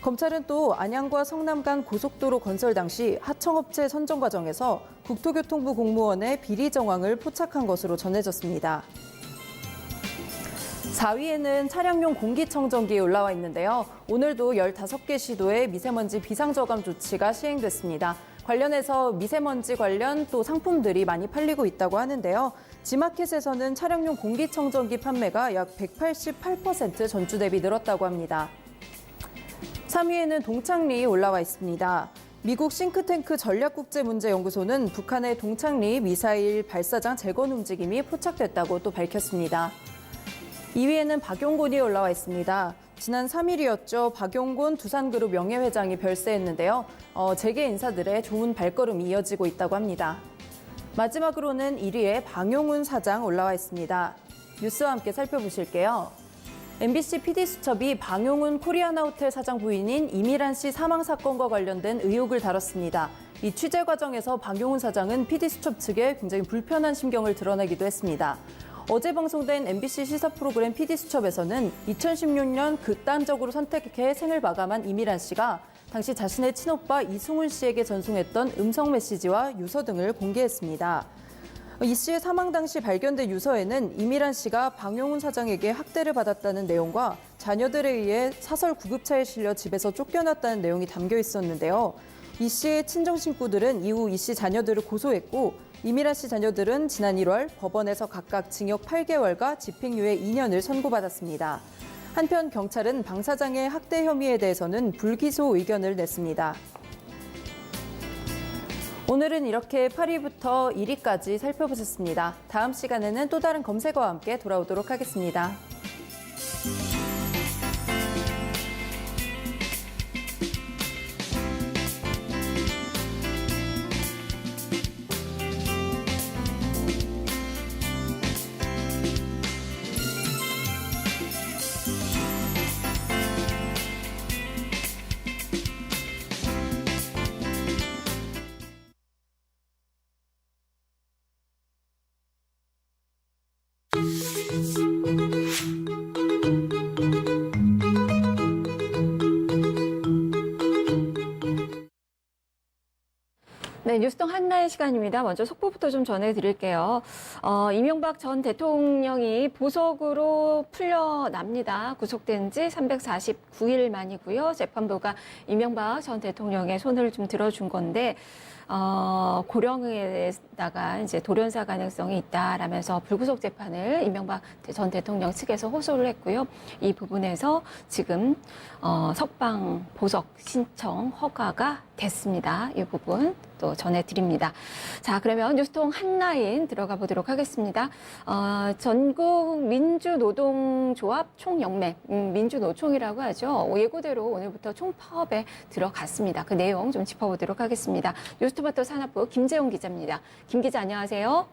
검찰은 또 안양과 성남 간 고속도로 건설 당시 하청업체 선정 과정에서 국토교통부 공무원의 비리 정황을 포착한 것으로 전해졌습니다. 4위에는 차량용 공기청정기 올라와 있는데요. 오늘도 15개 시도에 미세먼지 비상저감 조치가 시행됐습니다. 관련해서 미세먼지 관련 또 상품들이 많이 팔리고 있다고 하는데요. 지마켓에서는 차량용 공기청정기 판매가 약 188% 전주 대비 늘었다고 합니다. 3위에는 동창리 올라와 있습니다. 미국 싱크탱크 전략국제문제연구소는 북한의 동창리 미사일 발사장 재건 움직임이 포착됐다고 또 밝혔습니다. 2위에는 박용곤이 올라와 있습니다. 지난 3일이었죠. 박용곤 두산그룹 명예회장이 별세했는데요. 재계 인사들의 좋은 발걸음이 이어지고 있다고 합니다. 마지막으로는 1위에 방용훈 사장 올라와 있습니다. 뉴스와 함께 살펴보실게요. MBC PD수첩이 방용훈 코리아나호텔 사장 부인인 이미란 씨 사망 사건과 관련된 의혹을 다뤘습니다. 이 취재 과정에서 방용훈 사장은 PD수첩 측에 굉장히 불편한 심경을 드러내기도 했습니다. 어제 방송된 MBC 시사 프로그램 PD수첩에서는 2016년 극단적으로 선택해 생을 마감한 이미란 씨가 당시 자신의 친오빠 이승훈 씨에게 전송했던 음성 메시지와 유서 등을 공개했습니다. 이 씨의 사망 당시 발견된 유서에는 이미란 씨가 방용훈 사장에게 학대를 받았다는 내용과 자녀들에 의해 사설 구급차에 실려 집에서 쫓겨났다는 내용이 담겨 있었는데요. 이 씨의 친정 친구들은 이후 이 씨 자녀들을 고소했고 이미란 씨 자녀들은 지난 1월 법원에서 각각 징역 8개월과 집행유예 2년을 선고받았습니다. 한편 경찰은 방 사장의 학대 혐의에 대해서는 불기소 의견을 냈습니다. 오늘은 이렇게 8위부터 1위까지 살펴보셨습니다. 다음 시간에는 또 다른 검색어와 함께 돌아오도록 하겠습니다. 네, 뉴스통 한나의 시간입니다. 먼저 속보부터 좀 전해드릴게요. 이명박 전 대통령이 보석으로 풀려납니다. 구속된 지 349일 만이고요. 재판부가 이명박 전 대통령의 손을 좀 들어준 건데, 고령에다가 이제 돌연사 가능성이 있다라면서 불구속 재판을 이명박 전 대통령 측에서 호소를 했고요. 이 부분에서 지금 석방 보석 신청 허가가 됐습니다. 이 부분 또 전해드립니다. 자, 그러면 뉴스통 한라인 들어가 보도록 하겠습니다. 전국 민주노동조합 총연맹, 민주노총이라고 하죠. 예고대로 오늘부터 총파업에 들어갔습니다. 그 내용 좀 짚어보도록 하겠습니다. 뉴스토마토 산업부 김재용 기자입니다. 김 기자 안녕하세요.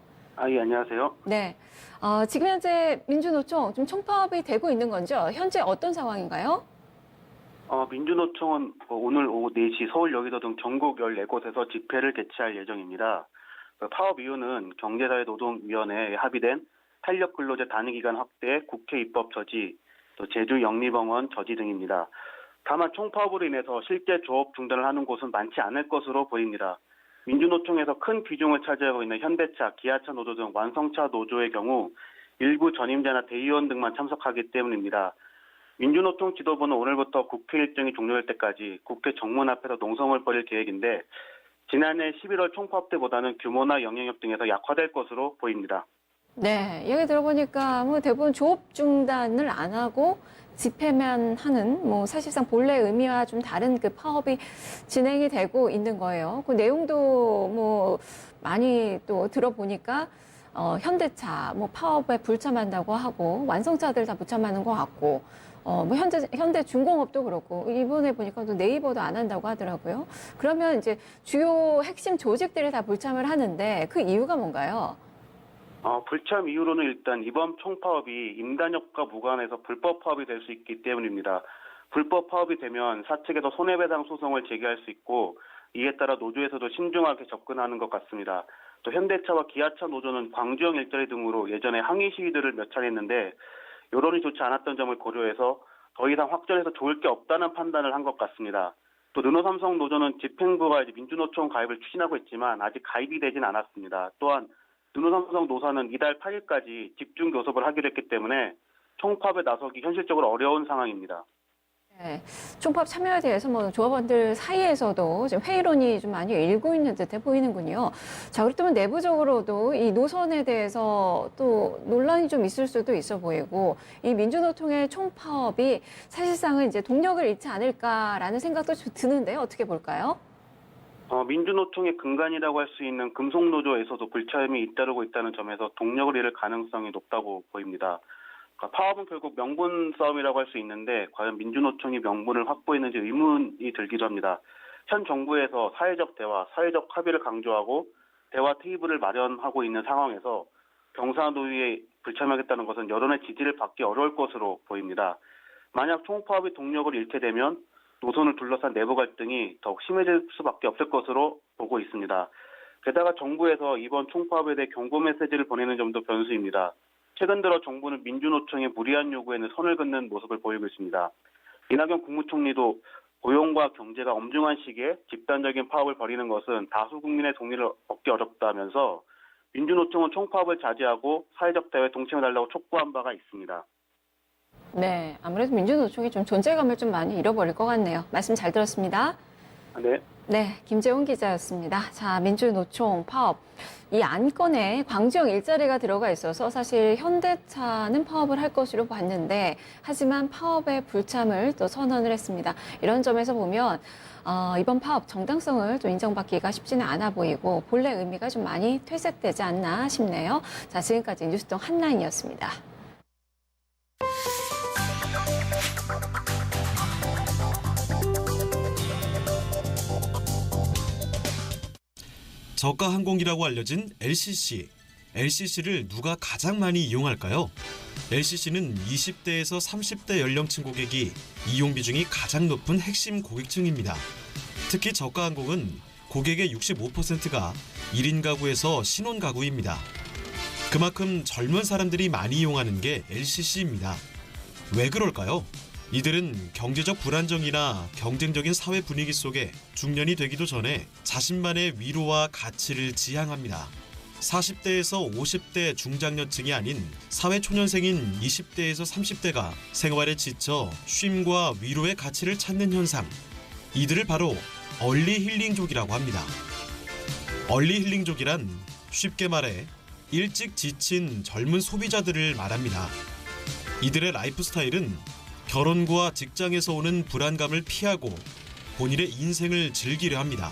예, 안녕하세요. 네, 지금 현재 민주노총 좀 총파업이 되고 있는 건죠? 현재 어떤 상황인가요? 민주노총은 오늘 오후 4시 서울, 여의도 등 전국 14곳에서 집회를 개최할 예정입니다. 파업 이유는 경제사회노동위원회에 합의된 탄력근로제 단위기간 확대, 국회 입법 저지, 또 제주 영리병원 저지 등입니다. 다만 총파업으로 인해서 실제 조업 중단을 하는 곳은 많지 않을 것으로 보입니다. 민주노총에서 큰 비중을 차지하고 있는 현대차, 기아차 노조 등 완성차 노조의 경우 일부 전임자나 대의원 등만 참석하기 때문입니다. 민주노총 지도부는 오늘부터 국회 일정이 종료될 때까지 국회 정문 앞에서 농성을 벌일 계획인데 지난해 11월 총파업 때보다는 규모나 영향력 등에서 약화될 것으로 보입니다. 네, 얘기 들어보니까 뭐 대부분 조업 중단을 안 하고 집회만 하는 뭐 사실상 본래 의미와 좀 다른 그 파업이 진행이 되고 있는 거예요. 그 내용도 뭐 많이 또 들어보니까 현대차 뭐 파업에 불참한다고 하고 완성차들 다 불참하는 것 같고 뭐 현대 중공업도 그렇고 이번에 보니까 또 네이버도 안 한다고 하더라고요. 그러면 이제 주요 핵심 조직들이 다 불참을 하는데 그 이유가 뭔가요? 불참 이유로는 일단 이번 총파업이 임단협과 무관해서 불법 파업이 될 수 있기 때문입니다. 불법 파업이 되면 사측에서 손해배상 소송을 제기할 수 있고 이에 따라 노조에서도 신중하게 접근하는 것 같습니다. 또 현대차와 기아차 노조는 광주형 일자리 등으로 예전에 항의 시위들을 몇 차례 했는데 여론이 좋지 않았던 점을 고려해서 더 이상 확전해서 좋을 게 없다는 판단을 한 것 같습니다. 또 르노삼성 노조는 집행부가 이제 민주노총 가입을 추진하고 있지만 아직 가입이 되진 않았습니다. 또한 르노삼성 노사는 이달 8일까지 집중 교섭을 하기로 했기 때문에 총파업에 나서기 현실적으로 어려운 상황입니다. 네, 총파업 참여에 대해서 뭐 조합원들 사이에서도 지금 회의론이 좀 많이 일고 있는 듯해 보이는군요. 자, 그렇다면 내부적으로도 이 노선에 대해서 또 논란이 좀 있을 수도 있어 보이고 이 민주노총의 총파업이 사실상은 이제 동력을 잃지 않을까라는 생각도 좀 드는데요. 어떻게 볼까요? 민주노총의 근간이라고 할 수 있는 금속노조에서도 불참이 잇따르고 있다는 점에서 동력을 잃을 가능성이 높다고 보입니다. 파업은 결국 명분 싸움이라고 할 수 있는데 과연 민주노총이 명분을 확보했는지 의문이 들기도 합니다. 현 정부에서 사회적 대화, 사회적 합의를 강조하고 대화 테이블을 마련하고 있는 상황에서 경사노위에 불참하겠다는 것은 여론의 지지를 받기 어려울 것으로 보입니다. 만약 총파업이 동력을 잃게 되면 노선을 둘러싼 내부 갈등이 더욱 심해질 수밖에 없을 것으로 보고 있습니다. 게다가 정부에서 이번 총파업에 대해 경고 메시지를 보내는 점도 변수입니다. 최근 들어 정부는 민주노총의 무리한 요구에는 선을 긋는 모습을 보이고 있습니다. 이낙연 국무총리도 고용과 경제가 엄중한 시기에 집단적인 파업을 벌이는 것은 다수 국민의 동의를 얻기 어렵다면서 민주노총은 총파업을 자제하고 사회적 대화에 동참해달라고 촉구한 바가 있습니다. 네, 아무래도 민주노총이 좀 존재감을 좀 많이 잃어버릴 것 같네요. 말씀 잘 들었습니다. 네. 네, 김재훈 기자였습니다. 자, 민주노총 파업. 이 안건에 광주형 일자리가 들어가 있어서 사실 현대차는 파업을 할 것으로 봤는데 하지만 파업에 불참을 또 선언을 했습니다. 이런 점에서 보면 이번 파업 정당성을 좀 인정받기가 쉽지는 않아 보이고 본래 의미가 좀 많이 퇴색되지 않나 싶네요. 자, 지금까지 뉴스통 한라인이었습니다. 저가 항공기라고 알려진 LCC. LCC를 누가 가장 많이 이용할까요? LCC는 20대에서 30대 연령층 고객이 이용 비중이 가장 높은 핵심 고객층입니다. 특히 저가 항공은 고객의 65%가 1인 가구에서 신혼 가구입니다. 그만큼 젊은 사람들이 많이 이용하는 게 LCC입니다. 왜 그럴까요? 이들은 경제적 불안정이나 경쟁적인 사회 분위기 속에 중년이 되기도 전에 자신만의 위로와 가치를 지향합니다. 40대에서 50대 중장년층이 아닌 사회초년생인 20대에서 30대가 생활에 지쳐 쉼과 위로의 가치를 찾는 현상. 이들을 바로 얼리 힐링족이라고 합니다. 얼리 힐링족이란 쉽게 말해 일찍 지친 젊은 소비자들을 말합니다. 이들의 라이프 스타일은 결혼과 직장에서 오는 불안감을 피하고 본인의 인생을 즐기려 합니다.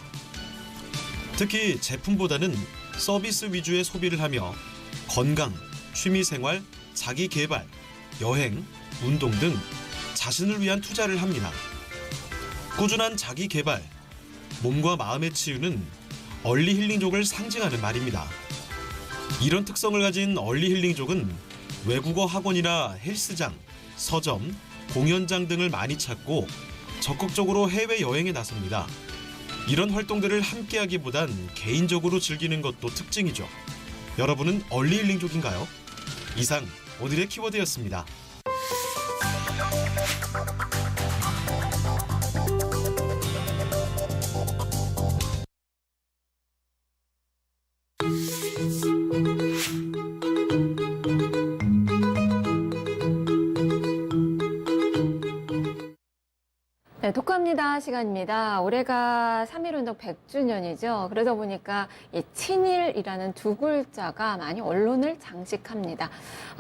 특히 제품보다는 서비스 위주의 소비를 하며 건강, 취미생활, 자기개발, 여행, 운동 등 자신을 위한 투자를 합니다. 꾸준한 자기개발, 몸과 마음의 치유는 얼리 힐링족을 상징하는 말입니다. 이런 특성을 가진 얼리 힐링족은 외국어 학원이나 헬스장, 서점, 공연장 등을 많이 찾고 적극적으로 해외여행에 나섭니다. 이런 활동들을 함께하기보단 개인적으로 즐기는 것도 특징이죠. 여러분은 얼리 힐링족인가요? 이상 오늘의 키워드였습니다. 네, 독합니다 시간입니다. 올해가 3.1운동 100주년이죠. 그러다 보니까 이 친일이라는 두 글자가 많이 언론을 장식합니다.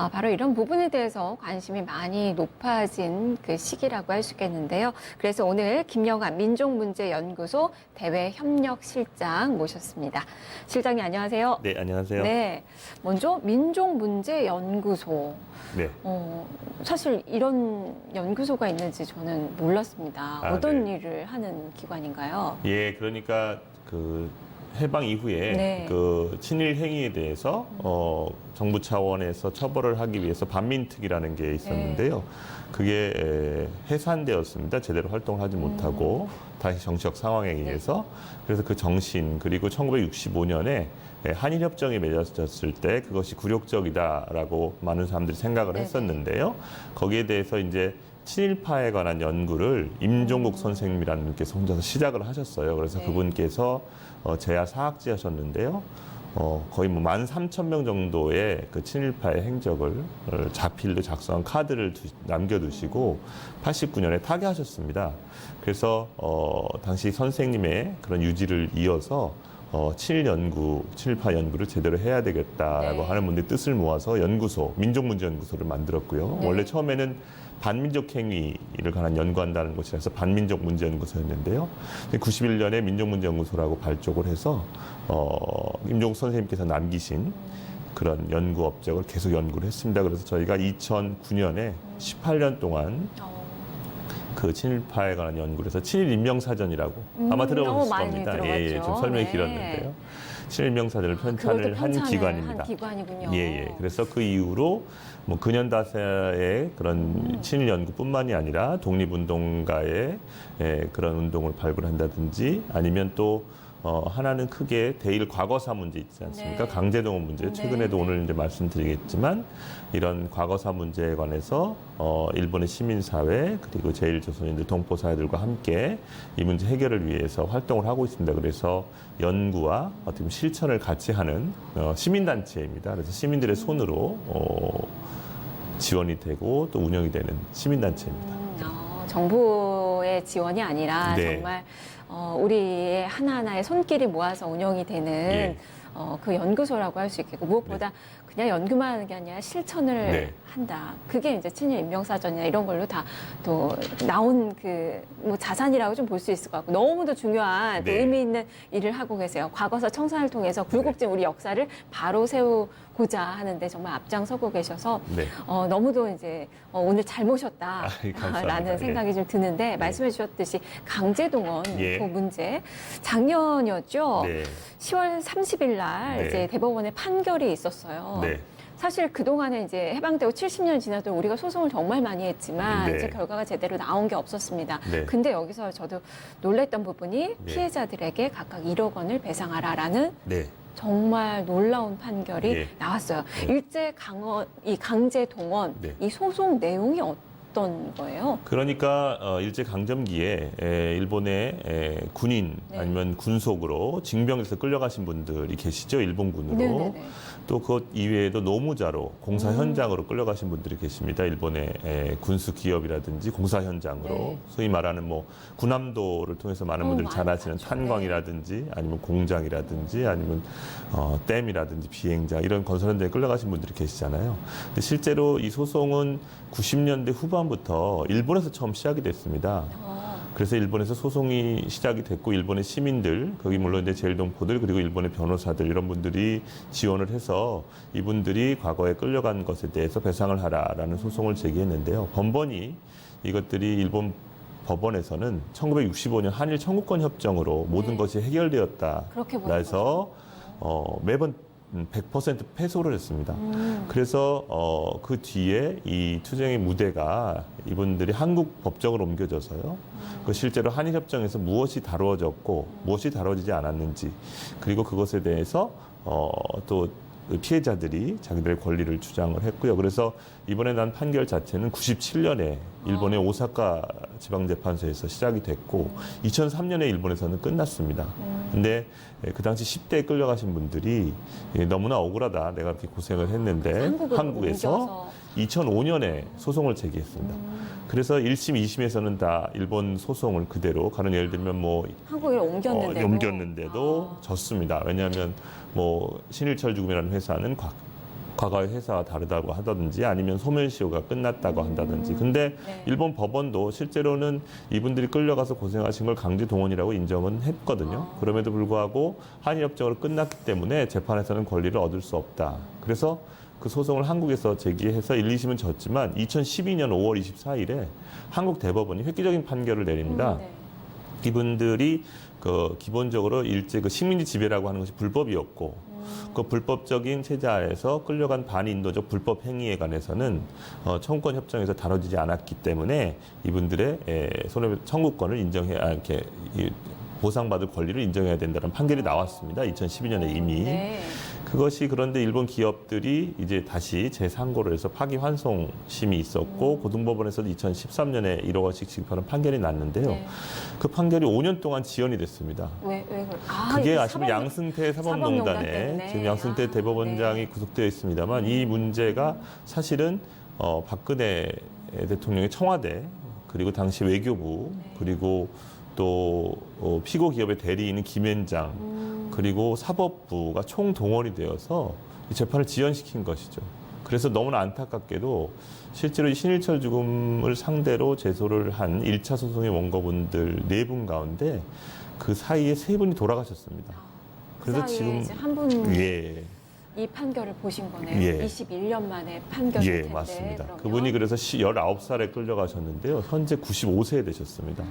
바로 이런 부분에 대해서 관심이 많이 높아진 그 시기라고 할 수 있겠는데요. 그래서 오늘 김영환 민족문제연구소 대외협력실장 모셨습니다. 실장님 안녕하세요. 네, 안녕하세요. 네, 먼저 민족문제연구소. 네. 사실 이런 연구소가 있는지 저는 몰랐습니다. 어떤 네. 일을 하는 기관인가요? 예, 그러니까 그 해방 이후에 네. 그 친일 행위에 대해서 정부 차원에서 처벌을 하기 위해서 반민특위라는 게 있었는데요. 그게 해산되었습니다. 제대로 활동을 하지 못하고 다시 정치적 상황에 의해서. 그래서 그 정신 그리고 1965년에 한일협정이 맺어졌을 때 그것이 굴욕적이다라고 많은 사람들이 생각을 네네. 했었는데요. 거기에 대해서 이제 친일파에 관한 연구를 임종국 선생님이라는 분께서 혼자서 시작을 하셨어요. 그래서 네. 그분께서 재야 사학지 하셨는데요. 거의 뭐 13,000명 정도의 그 친일파의 행적을 자필로 작성한 카드를 남겨두시고 89년에 타계하셨습니다. 그래서 당시 선생님의 그런 유지를 이어서 친일파 연구를 제대로 해야 되겠다라고 네. 하는 분들의 뜻을 모아서 연구소, 민족문제연구소를 만들었고요. 네. 원래 처음에는 반민족 행위를 관한 연구한다는 곳이라서 반민족문제연구소였는데요. 91년에 민족문제연구소라고 발족을 해서 임종국 선생님께서 남기신 그런 연구 업적을 계속 연구를 했습니다. 그래서 저희가 2009년에 18년 동안 그 친일파에 관한 연구를 해서 친일인명사전이라고 아마 들어보셨을 많이 겁니다. 들어봤죠. 예, 좀 설명이 네. 길었는데요. 친일인명사전을 편찬을 한 기관입니다. 한 기관이군요. 예. 그래서 그 이후로 뭐 근현다사의 그런 친일 연구뿐만이 아니라 독립운동가의 그런 운동을 발굴한다든지 아니면 또 하나는 크게 대일 과거사 문제 있지 않습니까? 네. 강제동원 문제. 최근에도 네. 오늘 이제 말씀드리겠지만 이런 과거사 문제에 관해서 일본의 시민사회 그리고 제일조선인들 동포사회들과 함께 이 문제 해결을 위해서 활동을 하고 있습니다. 그래서 연구와 어떻게 보면 실천을 같이 하는 시민단체입니다. 그래서 시민들의 손으로 지원이 되고 또 운영이 되는 시민단체입니다. 정부의 지원이 아니라 네. 정말 우리의 하나하나의 손길이 모아서 운영이 되는 예. 그 연구소라고 할 수 있겠고 무엇보다 그냥 연구만 하는 게 아니라 실천을 네. 한다. 그게 이제 친일 인명사전이나 이런 걸로 다 또 나온 그 뭐 자산이라고 좀 볼 수 있을 것 같고 너무도 중요한 또 네. 의미 있는 일을 하고 계세요. 과거사 청산을 통해서 굴곡진 우리 역사를 바로 세우고자 하는데 정말 앞장서고 계셔서 네. 너무도 이제 오늘 잘 모셨다라는 감사합니다. 생각이 좀 드는데 말씀해 주셨듯이 강제동원 예. 그 문제 작년이었죠. 네. 10월 30일 날 네. 이제 대법원에 판결이 있었어요. 네. 사실 그동안에 이제 해방되고 70년 지나도 우리가 소송을 정말 많이 했지만 네. 이제 결과가 제대로 나온 게 없었습니다. 네. 근데 여기서 저도 놀랬던 부분이 네. 피해자들에게 각각 1억 원을 배상하라라는 네. 정말 놀라운 판결이 예. 나왔어요. 네. 일제 이 강제 동원 네. 이 소송 내용이 어떤 거예요? 그러니까 일제 강점기에 일본의 군인 네. 아니면 군속으로 징병에서 끌려가신 분들이 계시죠, 일본군으로. 네네네. 또 그것 이외에도 노무자로 공사 현장으로 끌려가신 분들이 계십니다. 일본의 군수 기업이라든지 공사 현장으로. 네. 소위 말하는 뭐 군함도를 통해서 많은 분들이 잘 아시는 많죠. 탄광이라든지 아니면 공장이라든지 아니면 댐이라든지 비행장 이런 건설 현장에 끌려가신 분들이 계시잖아요. 근데 실제로 이 소송은 90년대 후반부터 일본에서 처음 시작이 됐습니다. 그래서 일본에서 소송이 시작이 됐고 일본의 시민들, 거기 물론 이제 제일동포들 그리고 일본의 변호사들 이런 분들이 지원을 해서 이분들이 과거에 끌려간 것에 대해서 배상을 하라라는 소송을 제기했는데요. 번번이 이것들이 일본 법원에서는 1965년 한일 청구권 협정으로 모든 네. 것이 해결되었다. 그렇게 보는 해서 매번 100% 패소를 했습니다. 그래서 그 뒤에 이 투쟁의 무대가 이분들이 한국 법정으로 옮겨져서요. 그 실제로 한일협정에서 무엇이 다루어졌고 무엇이 다뤄지지 않았는지 그리고 그것에 대해서 또 피해자들이 자기들의 권리를 주장을 했고요. 그래서 이번에 난 판결 자체는 97년에 일본의 오사카 지방재판소에서 시작이 됐고 2003년에 일본에서는 끝났습니다. 근데 그 당시 10대에 끌려가신 분들이 너무나 억울하다. 내가 이렇게 고생을 했는데 한국에서 2005년에 소송을 제기했습니다. 그래서 1심, 2심에서는 다 일본 소송을 그대로 가령 예를 들면 뭐 한국에 옮겼는데도 졌습니다. 왜냐하면 뭐 신일철 주금이라는 회사는 과거의 회사와 다르다고 하다든지 아니면 소멸시효가 끝났다고 한다든지. 근데 네. 일본 법원도 실제로는 이분들이 끌려가서 고생하신 걸 강제 동원이라고 인정은 했거든요. 그럼에도 불구하고 한일협정으로 끝났기 때문에 재판에서는 권리를 얻을 수 없다. 그래서 그 소송을 한국에서 제기해서 1, 2심은 졌지만 2012년 5월 24일에 한국 대법원이 획기적인 판결을 내립니다. 네. 이분들이 기본적으로 일제 식민지 지배라고 하는 것이 불법이었고 그 불법적인 체제 하에서 끌려간 반인도적 불법 행위에 관해서는 청구권 협정에서 다뤄지지 않았기 때문에 이분들의 청구권을 이렇게 보상받을 권리를 인정해야 된다는 판결이 나왔습니다. 2012년에 이미. 네. 그것이 그런데 일본 기업들이 이제 다시 재상고를 해서 파기환송심이 있었고 고등법원에서도 2013년에 1억 원씩 지급하는 판결이 났는데요. 네. 그 판결이 5년 동안 지연이 됐습니다. 왜 그게 이게 아시면 양승태 사법농단 사법농단에 때문에. 지금 양승태 대법원장이 네. 구속되어 있습니다만 이 문제가 사실은 박근혜 대통령의 청와대 그리고 당시 외교부 그리고 또 피고 기업의 대리인인 김앤장 그리고 사법부가 총동원이 되어서 이 재판을 지연시킨 것이죠. 그래서 너무나 안타깝게도 실제로 이 신일철 죽음을 상대로 제소를 한 1차 소송의 원고분들 4분 가운데 그 사이에 3분이 돌아가셨습니다. 그래서 지금 한 분이 예. 이 판결을 보신 거네요. 예. 21년 만에 판결일 예, 텐데. 맞습니다. 그러면. 그분이 그래서 19살에 끌려가셨는데요. 현재 95세 되셨습니다.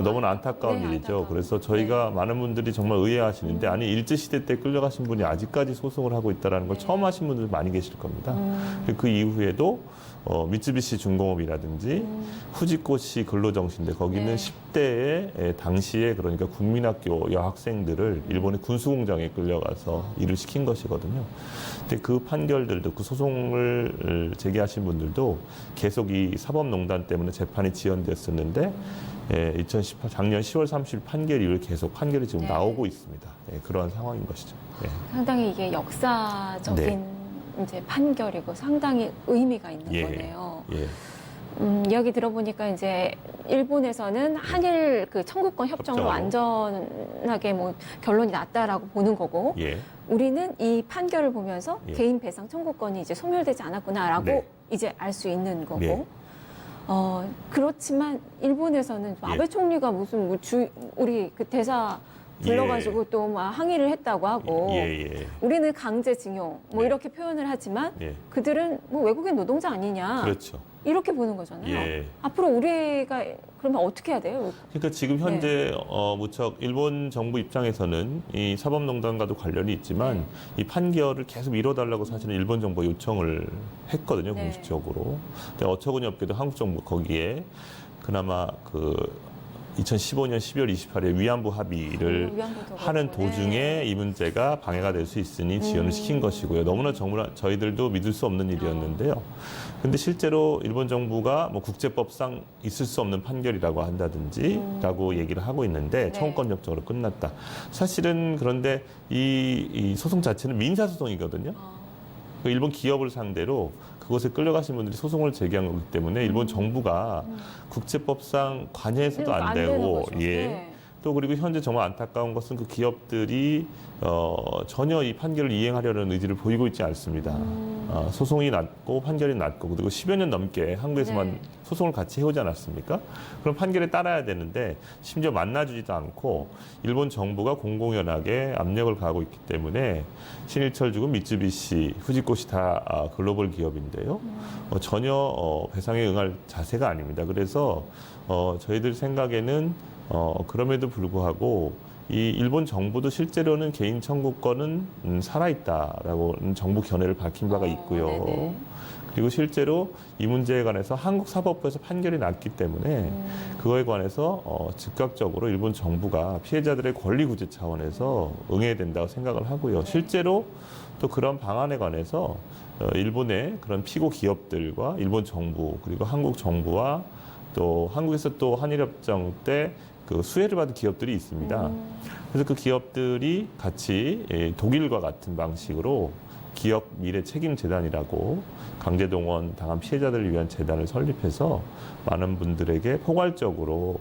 너무나 안타까운 네, 일이죠. 안타까운. 그래서 저희가 많은 분들이 정말 의아하시는데 아니 일제시대 때 끌려가신 분이 아직까지 소송을 하고 있다는 걸 네. 처음 하신 분들 많이 계실 겁니다. 그 이후에도 미쓰비시 중공업이라든지 후지코시 근로정신대 거기는 네. 10대의 당시에 그러니까 국민학교 여학생들을 일본의 군수공장에 끌려가서 일을 시킨 것이거든요. 근데 그 판결들도 그 소송을 제기하신 분들도 계속 이 사법농단 때문에 재판이 지연됐었는데 2018 작년 10월 30일 판결 이후에 계속 판결이 지금 네. 나오고 있습니다. 그러한 상황인 것이죠. 상당히 이게 역사적인 네. 이제 판결이고 상당히 의미가 있는 예. 거네요. 예. 이야기 들어보니까 이제 일본에서는 한일 그 청구권 협정으로 협정으로. 완전하게 뭐 결론이 났다라고 보는 거고 예. 우리는 이 판결을 보면서 예. 개인 배상 청구권이 이제 소멸되지 않았구나라고 네. 이제 알 수 있는 거고. 네. 그렇지만 일본에서는 예. 아베 총리가 무슨 뭐 우리 그 대사 불러가지고 또 막 항의를 했다고 하고 예. 우리는 강제징용 뭐 네. 이렇게 표현을 하지만 예. 그들은 뭐 외국인 노동자 아니냐 그렇죠. 이렇게 보는 거잖아요. 예. 앞으로 우리가 그러면 어떻게 해야 돼요? 그러니까 지금 현재 무척 일본 정부 입장에서는 이 사법농단과도 관련이 있지만 네. 이 판결을 계속 미뤄달라고 사실은 일본 정부가 요청을 했거든요, 네. 공식적으로. 근데 어처구니 없게도 한국 정부 거기에 그나마 그 2015년 12월 28일 위안부 합의를 위안부도 하는 그렇죠. 도중에 네. 이 문제가 방해가 될 수 있으니 지연을 시킨 것이고요. 너무나 정말 저희들도 믿을 수 없는 일이었는데요. 근데 실제로 일본 정부가 뭐 국제법상 있을 수 없는 판결이라고 한다든지라고 얘기를 하고 있는데 네. 청구권력적으로 끝났다. 사실은 그런데 이 소송 자체는 민사소송이거든요. 그 일본 기업을 상대로 그곳에 끌려가신 분들이 소송을 제기한 거기 때문에 일본 정부가 국제법상 관여해서도 안 되고, 예. 네. 또 그리고 현재 정말 안타까운 것은 그 기업들이 전혀 이 판결을 이행하려는 의지를 보이고 있지 않습니다. 소송이 났고 판결이 났고 그리고 10여 년 넘게 한국에서만 네. 소송을 같이 해오지 않았습니까? 그럼 판결에 따라야 되는데 심지어 만나주지도 않고 일본 정부가 공공연하게 압력을 가하고 있기 때문에 신일철 주고 미쯔비시, 후지코시 다 글로벌 기업인데요. 전혀 배상에 응할 자세가 아닙니다. 그래서 저희들 생각에는 그럼에도 불구하고 이 일본 정부도 실제로는 개인 청구권은 살아있다라고 정부 견해를 밝힌 바가 있고요. 네네. 그리고 실제로 이 문제에 관해서 한국 사법부에서 판결이 났기 때문에 그거에 관해서 즉각적으로 일본 정부가 피해자들의 권리 구제 차원에서 응해야 된다고 생각을 하고요. 실제로 또 그런 방안에 관해서 일본의 그런 피고 기업들과 일본 정부 그리고 한국 정부와 또 한국에서 또 한일협정 때 그 수혜를 받은 기업들이 있습니다. 그래서 그 기업들이 같이 독일과 같은 방식으로 기업 미래 책임 재단이라고 강제동원 당한 피해자들을 위한 재단을 설립해서 많은 분들에게 포괄적으로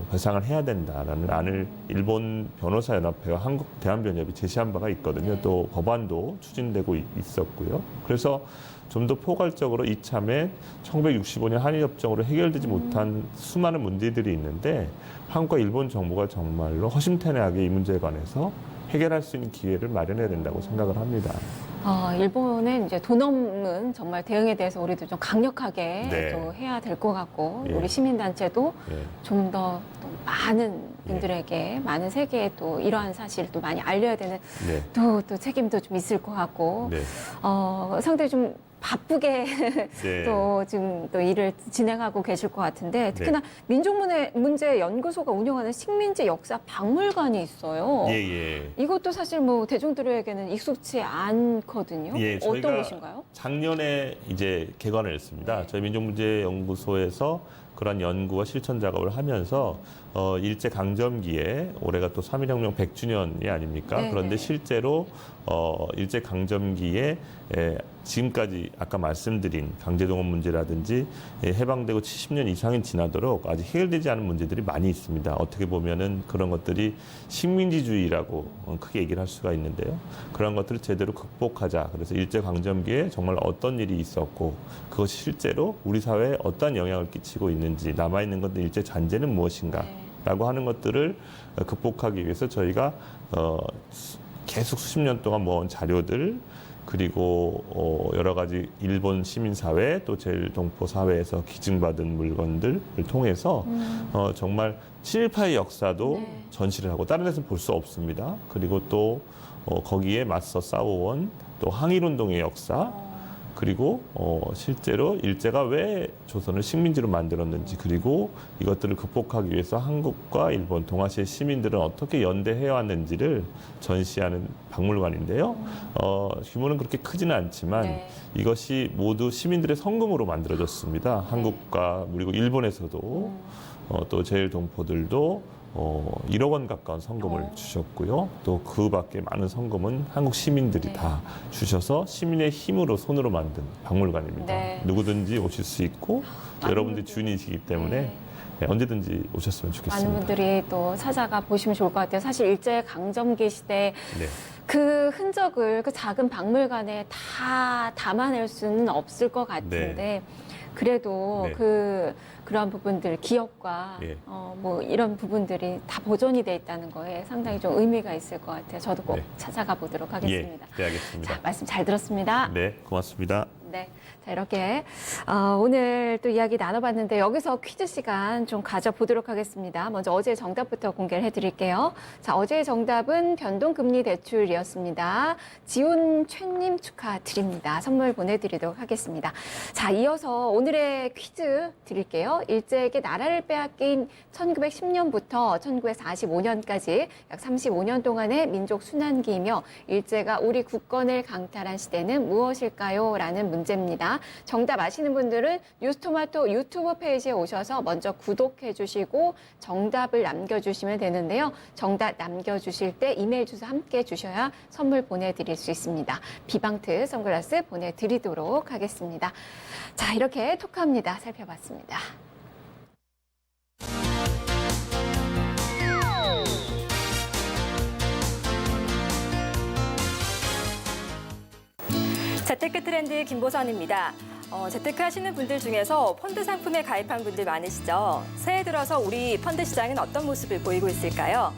배상을 해야 된다라는 안을 일본 변호사연합회와 한국 대한변협이 제시한 바가 있거든요. 네. 또 법안도 추진되고 있었고요. 그래서 좀 더 포괄적으로 이참에 1965년 한일협정으로 해결되지 못한 수많은 문제들이 있는데 한국과 일본 정부가 정말로 허심탄회하게 이 문제에 관해서 해결할 수 있는 기회를 마련해야 된다고 생각을 합니다. 일본은 이제 돈 없는 정말 대응에 대해서 우리도 좀 강력하게 네. 또 해야 될 것 같고 예. 우리 시민단체도 예. 좀 더 많은 분들에게 많은 세계에 또 이러한 사실을 또 많이 알려야 되는 네. 또 책임도 좀 있을 것 같고 네. 상당히 좀 바쁘게 네. 또 지금 또 일을 진행하고 계실 것 같은데 특히나 민족문제연구소가 운영하는 식민지 역사 박물관이 있어요. 예, 예. 이것도 사실 뭐 대중들에게는 익숙치 않거든요. 예, 어떤 저희가 곳인가요? 작년에 이제 개관을 했습니다. 네. 저희 민족문제연구소에서 그런 연구와 실천 작업을 하면서 일제 강점기에 올해가 또 3.1혁명 100주년이 아닙니까? 네, 그런데 네. 실제로 일제 강점기에 지금까지 아까 말씀드린 강제동원 문제라든지 해방되고 70년 이상이 지나도록 아직 해결되지 않은 문제들이 많이 있습니다. 어떻게 보면은 그런 것들이 식민지주의라고 크게 얘기를 할 수가 있는데요. 그런 것들을 제대로 극복하자. 그래서 일제 강점기에 정말 어떤 일이 있었고 그것이 실제로 우리 사회에 어떤 영향을 끼치고 있는지 남아있는 것들 일제 잔재는 무엇인가 라고 하는 것들을 극복하기 위해서 저희가 계속 수십 년 동안 모은 자료들 그리고 여러 가지 일본 시민사회 또 제일동포 사회에서 기증받은 물건들을 통해서 정말 친일파의 역사도 네. 전시를 하고 다른 데서는 볼 수 없습니다. 그리고 또 거기에 맞서 싸워온 또 항일운동의 역사 그리고 실제로 일제가 왜 조선을 식민지로 만들었는지 그리고 이것들을 극복하기 위해서 한국과 일본, 동아시아 시민들은 어떻게 연대해왔는지를 전시하는 박물관인데요. 규모는 그렇게 크지는 않지만 네. 이것이 모두 시민들의 성금으로 만들어졌습니다. 한국과 그리고 일본에서도 또 제일동포들도 1억 원 가까운 성금을 주셨고요. 또 그 밖에 많은 성금은 한국 시민들이 네. 다 주셔서 시민의 힘으로 손으로 만든 박물관입니다. 네. 누구든지 오실 수 있고 많은 여러분들이 분들이- 주인이시기 때문에 네. 네, 언제든지 오셨으면 좋겠습니다. 많은 분들이 또 찾아가 보시면 좋을 것 같아요. 사실 일제 강점기 시대 네. 그 흔적을 그 작은 박물관에 다 담아낼 수는 없을 것 같은데 그래도 네. 그러한 부분들 기억과 예. 뭐 이런 부분들이 다 보존이 돼 있다는 거에 상당히 좀 의미가 있을 것 같아요. 저도 꼭 네. 찾아가 보도록 하겠습니다. 예, 네, 알겠습니다. 자, 말씀 잘 들었습니다. 네, 고맙습니다. 네. 자, 이렇게 오늘 또 이야기 나눠봤는데 여기서 퀴즈 시간 좀 가져보도록 하겠습니다. 먼저 어제의 정답부터 공개를 해드릴게요. 자, 어제의 정답은 변동금리 대출이었습니다. 지훈 최님 축하드립니다. 선물 보내드리도록 하겠습니다. 자, 이어서 오늘의 퀴즈 드릴게요. 일제에게 나라를 빼앗긴 1910년부터 1945년까지 약 35년 동안의 민족 순환기이며 일제가 우리 국권을 강탈한 시대는 무엇일까요? 라는 문제입니다. 정답 아시는 분들은 뉴스토마토 유튜브 페이지에 오셔서 먼저 구독해 주시고 정답을 남겨주시면 되는데요. 정답 남겨주실 때 이메일 주소 함께 주셔야 선물 보내드릴 수 있습니다. 비방트 선글라스 보내드리도록 하겠습니다. 자, 이렇게 톡합니다. 살펴봤습니다. 재테크 트렌드 김보선입니다. 재테크 하시는 분들 중에서 펀드 상품에 가입한 분들 많으시죠? 새해 들어서 우리 펀드 시장은 어떤 모습을 보이고 있을까요?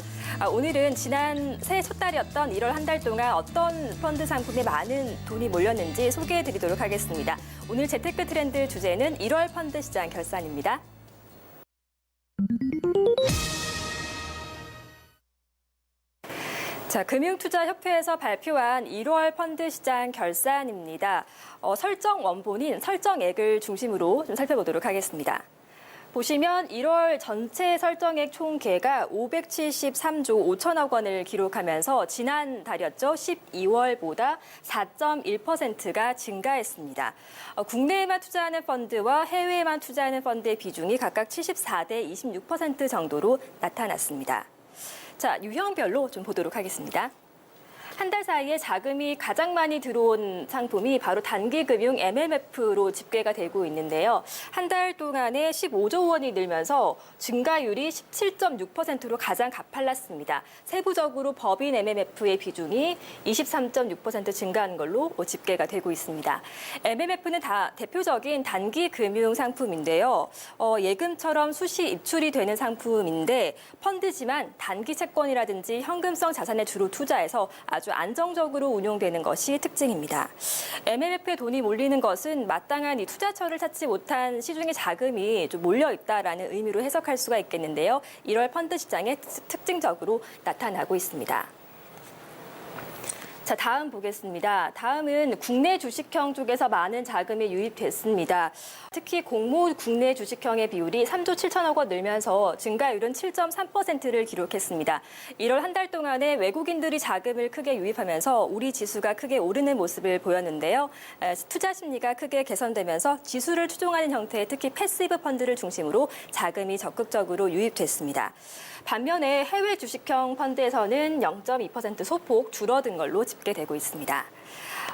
오늘은 지난 새해 첫 달이었던 1월 한 달 동안 어떤 펀드 상품에 많은 돈이 몰렸는지 소개해 드리도록 하겠습니다. 오늘 재테크 트렌드 주제는 1월 펀드 시장 결산입니다. 자, 금융투자협회에서 발표한 1월 펀드 시장 결산입니다. 설정 원본인 설정액을 중심으로 좀 살펴보도록 하겠습니다. 보시면 1월 전체 설정액 총계가 573조 5천억 원을 기록하면서 지난 달이었죠. 12월보다 4.1%가 증가했습니다. 국내에만 투자하는 펀드와 해외에만 투자하는 펀드의 비중이 각각 74대 26% 정도로 나타났습니다. 자, 유형별로 좀 보도록 하겠습니다. 한 달 사이에 자금이 가장 많이 들어온 상품이 바로 단기금융 MMF로 집계가 되고 있는데요. 한 달 동안에 15조 원이 늘면서 증가율이 17.6%로 가장 가팔랐습니다. 세부적으로 법인 MMF의 비중이 23.6% 증가한 걸로 집계가 되고 있습니다. MMF는 다 대표적인 단기금융 상품인데요. 예금처럼 수시 입출이 되는 상품인데 펀드지만 단기 채권이라든지 현금성 자산에 주로 투자해서 아주 안정적으로 운용되는 것이 특징입니다. MMF에 돈이 몰리는 것은 마땅한 이 투자처를 찾지 못한 시중에 자금이 좀 몰려 있다라는 의미로 해석할 수가 있겠는데요. 1월 펀드 시장에 특징적으로 나타나고 있습니다. 자, 다음 보겠습니다. 다음은 국내 주식형 쪽에서 많은 자금이 유입됐습니다. 특히 공모 국내 주식형의 비율이 3조 7천억 원 늘면서 증가율은 7.3%를 기록했습니다. 1월 한 달 동안에 외국인들이 자금을 크게 유입하면서 우리 지수가 크게 오르는 모습을 보였는데요. 투자 심리가 크게 개선되면서 지수를 추종하는 형태의 특히 패시브 펀드를 중심으로 자금이 적극적으로 유입됐습니다. 반면에 해외 주식형 펀드에서는 0.2% 소폭 줄어든 걸로 집계되고 있습니다.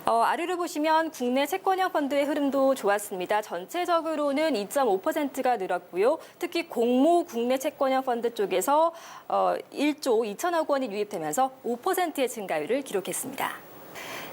아래로 보시면 국내 채권형 펀드의 흐름도 좋았습니다. 전체적으로는 2.5%가 늘었고요. 특히 공모 국내 채권형 펀드 쪽에서 1조 2천억 원이 유입되면서 5%의 증가율을 기록했습니다.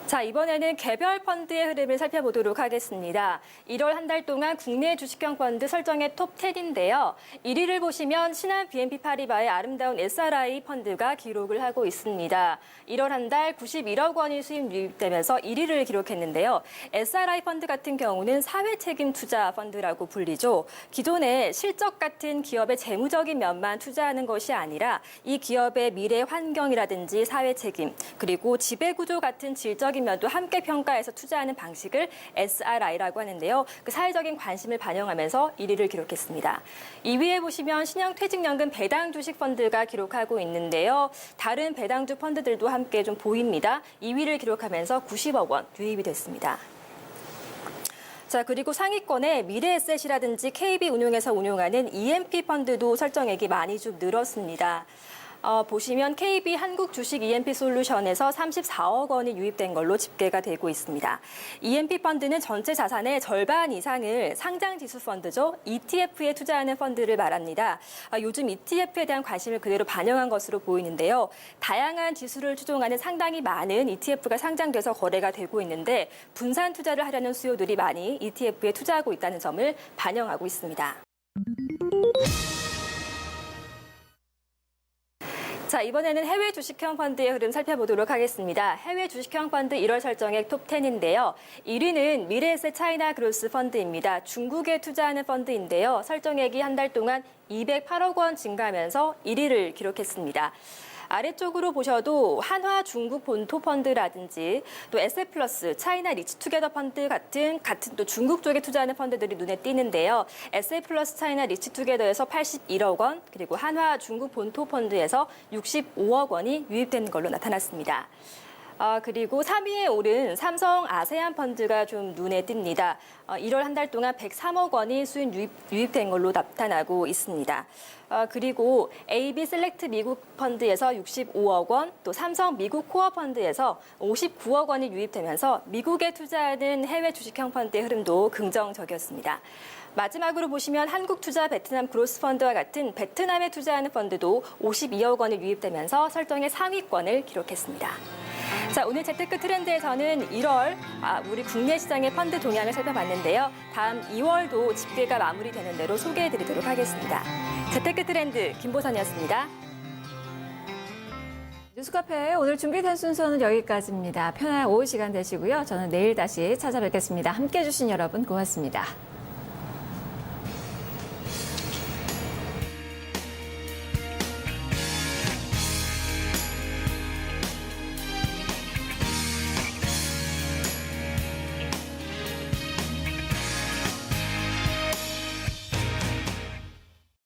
자, 이번에는 개별 펀드의 흐름을 살펴보도록 하겠습니다. 1월 한 달 동안 국내 주식형 펀드 설정의 톱 10인데요. 1위를 보시면 신한 BNP 파리바의 아름다운 SRI 펀드가 기록을 하고 있습니다. 1월 한 달 91억 원이 수입 유입되면서 1위를 기록했는데요. SRI 펀드 같은 경우는 사회책임 투자 펀드라고 불리죠. 기존의 실적 같은 기업의 재무적인 면만 투자하는 것이 아니라 이 기업의 미래 환경이라든지 사회책임 그리고 지배구조 같은 질적 면도 함께 평가해서 투자하는 방식을 SRI라고 하는데요. 그 사회적인 관심을 반영하면서 1위를 기록했습니다. 2위에 보시면 신영퇴직연금 배당 주식 펀드가 기록하고 있는데요. 다른 배당주 펀드들도 함께 좀 보입니다. 2위를 기록하면서 90억 원 유입이 됐습니다. 자, 그리고 상위권에 미래에셋이라든지 KB운용에서 운용하는 EMP 펀드도 설정액이 많이 좀 늘었습니다. 보시면 KB 한국 주식 EMP 솔루션에서 34억 원이 유입된 걸로 집계가 되고 있습니다. EMP 펀드는 전체 자산의 절반 이상을 상장 지수 펀드죠. ETF에 투자하는 펀드를 말합니다. 요즘 ETF에 대한 관심을 그대로 반영한 것으로 보이는데요. 다양한 지수를 추종하는 상당히 많은 ETF가 상장돼서 거래가 되고 있는데 분산 투자를 하려는 수요들이 많이 ETF에 투자하고 있다는 점을 반영하고 있습니다. 자, 이번에는 해외 주식형 펀드의 흐름 살펴보도록 하겠습니다. 해외 주식형 펀드 1월 설정액 톱 10인데요. 1위는 미래에셋 차이나 그로스 펀드입니다. 중국에 투자하는 펀드인데요. 설정액이 한 달 동안 208억 원 증가하면서 1위를 기록했습니다. 아래쪽으로 보셔도 한화 중국 본토 펀드라든지 또 SF플러스, 차이나 리츠투게더 펀드 같은 또 중국 쪽에 투자하는 펀드들이 눈에 띄는데요. SF플러스 차이나 리츠투게더에서 81억 원, 그리고 한화 중국 본토 펀드에서 65억 원이 유입된 걸로 나타났습니다. 그리고 3위에 오른 삼성 아세안 펀드가 좀 눈에 띕니다. 1월 한 달 동안 103억 원이 수익 유입된 걸로 나타나고 있습니다. 그리고 AB 셀렉트 미국 펀드에서 65억 원, 또 삼성 미국 코어 펀드에서 59억 원이 유입되면서 미국에 투자하는 해외 주식형 펀드의 흐름도 긍정적이었습니다. 마지막으로 보시면 한국투자 베트남 그로스 펀드와 같은 베트남에 투자하는 펀드도 52억 원이 유입되면서 설정의 상위권을 기록했습니다. 자, 오늘 재테크 트렌드에서는 1월 우리 국내 시장의 펀드 동향을 살펴봤는데요. 다음 2월도 집계가 마무리되는 대로 소개해드리도록 하겠습니다. 재테크 트렌드 김보선이었습니다. 뉴스카페 오늘 준비된 순서는 여기까지입니다. 편안한 오후 시간 되시고요. 저는 내일 다시 찾아뵙겠습니다. 함께해 주신 여러분 고맙습니다.